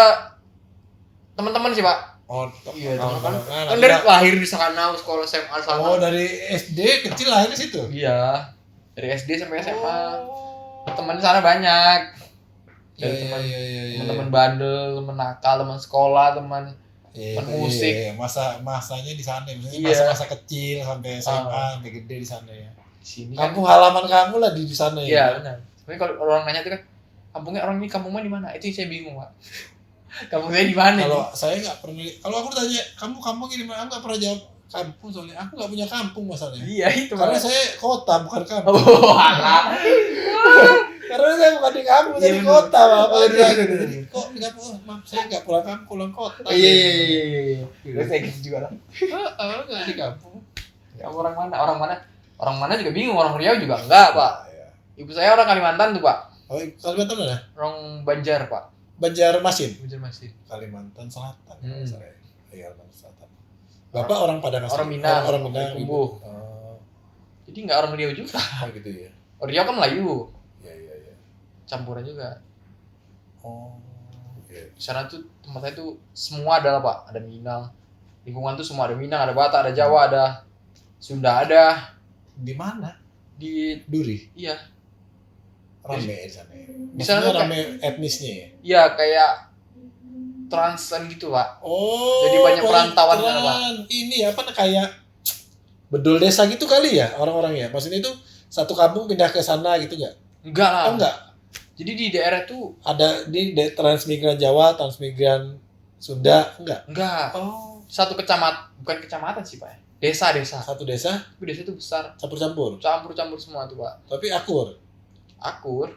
teman-teman sih pak. Oh, Iya, teman-teman. Kan dari lahir di sana, sekolah SMA sana. Oh, dari SD kecil lahir di situ. Iya. Dari SD sampai SMA. Oh. Teman di sana banyak. Iya, Dari iya, teman iya, iya, iya. teman bandel, teman nakal, teman sekolah, teman Iya, teman musik. iya, masanya di sana, maksudnya Iya. masa-masa kecil sampai SMA Ah. sampai gede di sana ya. sini kan. Kampung halaman kamu lah di sana Iya, ya. benar. Tapi kalau orang nanya tuh kan, kampungnya orang ini kampungnya di mana? Itu yang saya bingung, Pak. Kampung saya di mana? Kalau saya nggak pernah, kalau aku tanya kamu kampungnya di mana, aku nggak pernah jawab kampung soalnya aku nggak punya kampung masalahnya. Iya, itu Karena Pak. saya kota bukan kampung. Oh, alah. Karena saya bukan di kampung, Iya, saya di bener. kota, Bapak. Oh, bener, bener, Jadi kok di kampung? Oh, maaf, saya nggak pulang kampung, pulang kota. Iya. Terus saya gitu juga lah. Nggak di kampung. Kamu orang mana? Orang mana juga bingung, orang Riau juga enggak, Pak. Ya. Ibu saya orang Kalimantan tuh, Pak. Oh, Kalimantan mana? Orang Banjar, Pak. Banjarmasin. Banjarmasin. Kalimantan Selatan. Hmm. Saya. Iya, Kalimantan Selatan. Bapak orang Padang asli? Orang Minang. Orang Minang. Kumbuh. Oh, Jadi enggak orang Riau juga. gitu ya. Riau kan Melayu, Iya, iya, iya. campuran juga. Oh, iya. Di sana tuh tempat saya tuh semua adalah Pak, ada Minang. Lingkungan tuh semua ada Minang, ada Batak, ada Jawa, ada Sunda ada. Di mana? Di Duri. iya, Rame di sana. Ya? Di sana Maksudnya tuh rame etnisnya ya? iya kayak transan gitu, Pak. Oh, Jadi banyak perantauan di sana, Pak. Ini apa kayak bedol desa gitu kali ya orang-orang ya? Maksudnya itu satu kampung pindah ke sana gitu nggak? Enggak lah. Oh enggak. Jadi di daerah tuh Ada transmigran Jawa, transmigran Sunda, enggak? enggak. Satu bukan kecamatan sih, Pak. Desa. Satu desa Tapi desa itu besar. campur-campur. Campur-campur semua tuh, Pak. Tapi akur. Akur.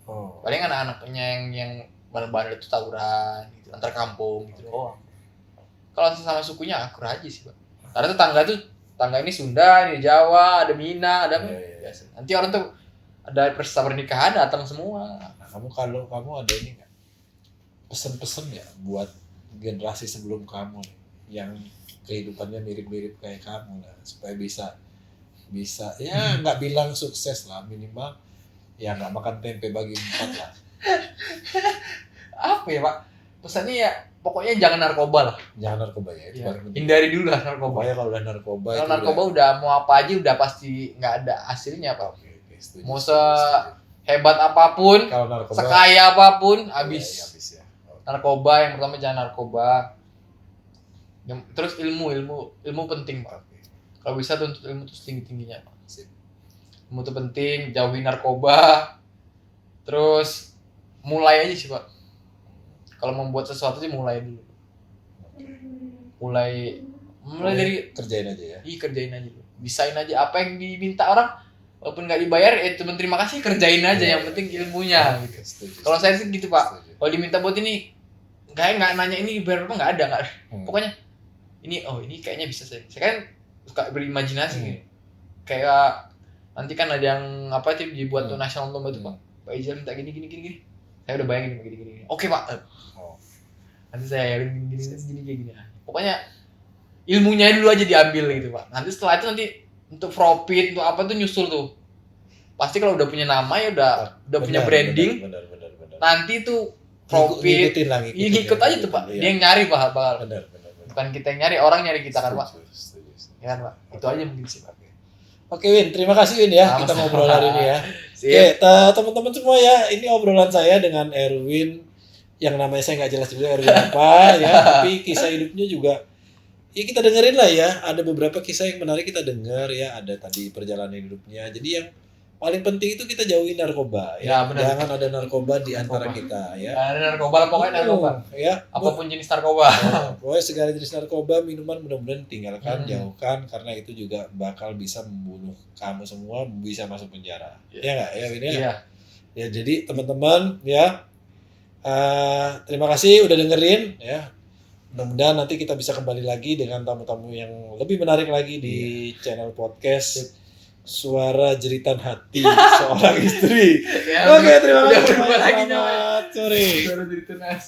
Oh. Paling anak-anaknya yang bandel-bandel itu tawuran gitu, antar kampung gitu doang. Kalau sama sukunya akur aja sih, Pak. Karena tangga ini Sunda, ini Jawa, ada Minang, ada apa? Iya, iya. Biasa. Nanti orang tuh ada pesta pernikahan datang semua. Nah, kalau kamu ada ini nggak? Pesen-pesen ya buat generasi sebelum kamu nih, yang kehidupannya mirip-mirip kayak kamu lah, supaya bisa ya nggak bilang sukses lah, minimal ya nggak makan tempe bagi 4 lah. Apa ya, Pak? Pesannya ya pokoknya jangan narkoba lah. Jangan narkoba ya, itu Ya, paling penting. hindari dulu lah narkoba. Pokoknya kalau udah narkoba Kalau itu narkoba udah mau apa aja udah pasti nggak ada hasilnya, Pak. Oke, setuju, Mau setuju. Hebat apapun, Kalau narkoba sekaya apapun, ya, habis. ya, habis ya. Oke. Narkoba yang pertama jangan narkoba. Terus ilmu penting, Pak. Oke. Kalau bisa tuntut ilmu tuh tinggi-tingginya, Pak. Sip. Ilmu tuh penting, jauhi narkoba. Terus mulai aja sih, Pak. Kalau membuat sesuatu sih mulai dulu. Mulai dari kerjain aja ya. kerjain aja dulu. Bisain aja apa yang diminta orang. Walaupun nggak dibayar, teman terima kasih, kerjain aja. Iya, Yang penting ilmunya. Oke, Gitu. setuju, Kalau saya sih gitu, Pak. setuju. Kalau diminta buat ini, nggak nanya ini bayar apa, nggak ada. Hmm. Pokoknya ini kayaknya bisa saya kan suka berimajinasi Hmm. gitu. Kayak nanti kan ada yang apa itu dibuat tuh national lomba tuh, Hmm. Pak Ijal minta gini saya udah bayangin gini oke, Pak. Oh. Nanti saya gini kayak gini. Pokoknya ilmunya dulu aja diambil gitu, Pak. Nanti setelah itu nanti untuk profit untuk apa tuh nyusul tuh. Pasti kalau udah punya nama ya udah punya Benar, branding. benar. Nanti tuh profit. Ngikutin lah, Iya ngikut aja tuh Pak. Iya. Dia yang nyari Pak, bakal. Benar. Bukan kita yang nyari, orang nyari kita kan Pak. Setuju. Ya kan Pak. Itu aja mungkin sih Pak. Oke Win, terima kasih Win ya Sama-sama. kita ngobrol hari ini ya. Sip. Oke, teman-teman semua ya, ini obrolan saya dengan Erwin yang namanya saya nggak jelas juga Erwin apa ya, tapi kisah hidupnya juga ya kita dengerin lah ya. Ada beberapa kisah yang menarik kita dengar ya, ada tadi perjalanan hidupnya. Jadi yang paling penting itu kita jauhin narkoba Ya, ya. benar. Jangan ada narkoba di antara Narkoba. kita ya. Ada narkoba lah pokoknya narkoba. Ya. Apapun jenis narkoba. Pokoknya segala jenis narkoba, minuman mudah-mudahan tinggalkan, Hmm. jauhkan karena itu juga bakal bisa membunuh kamu semua, bisa masuk penjara. Ya nggak ya Win ya? Iya. Ya jadi teman-teman ya terima kasih udah dengerin ya. Mudah-mudahan nanti kita bisa kembali lagi dengan tamu-tamu yang lebih menarik lagi di channel podcast Suara Jeritan Hati Seorang Istri. Ya, Oke, terima udah kasih. berubah lagi Selamat sore. Baru jadi tunas.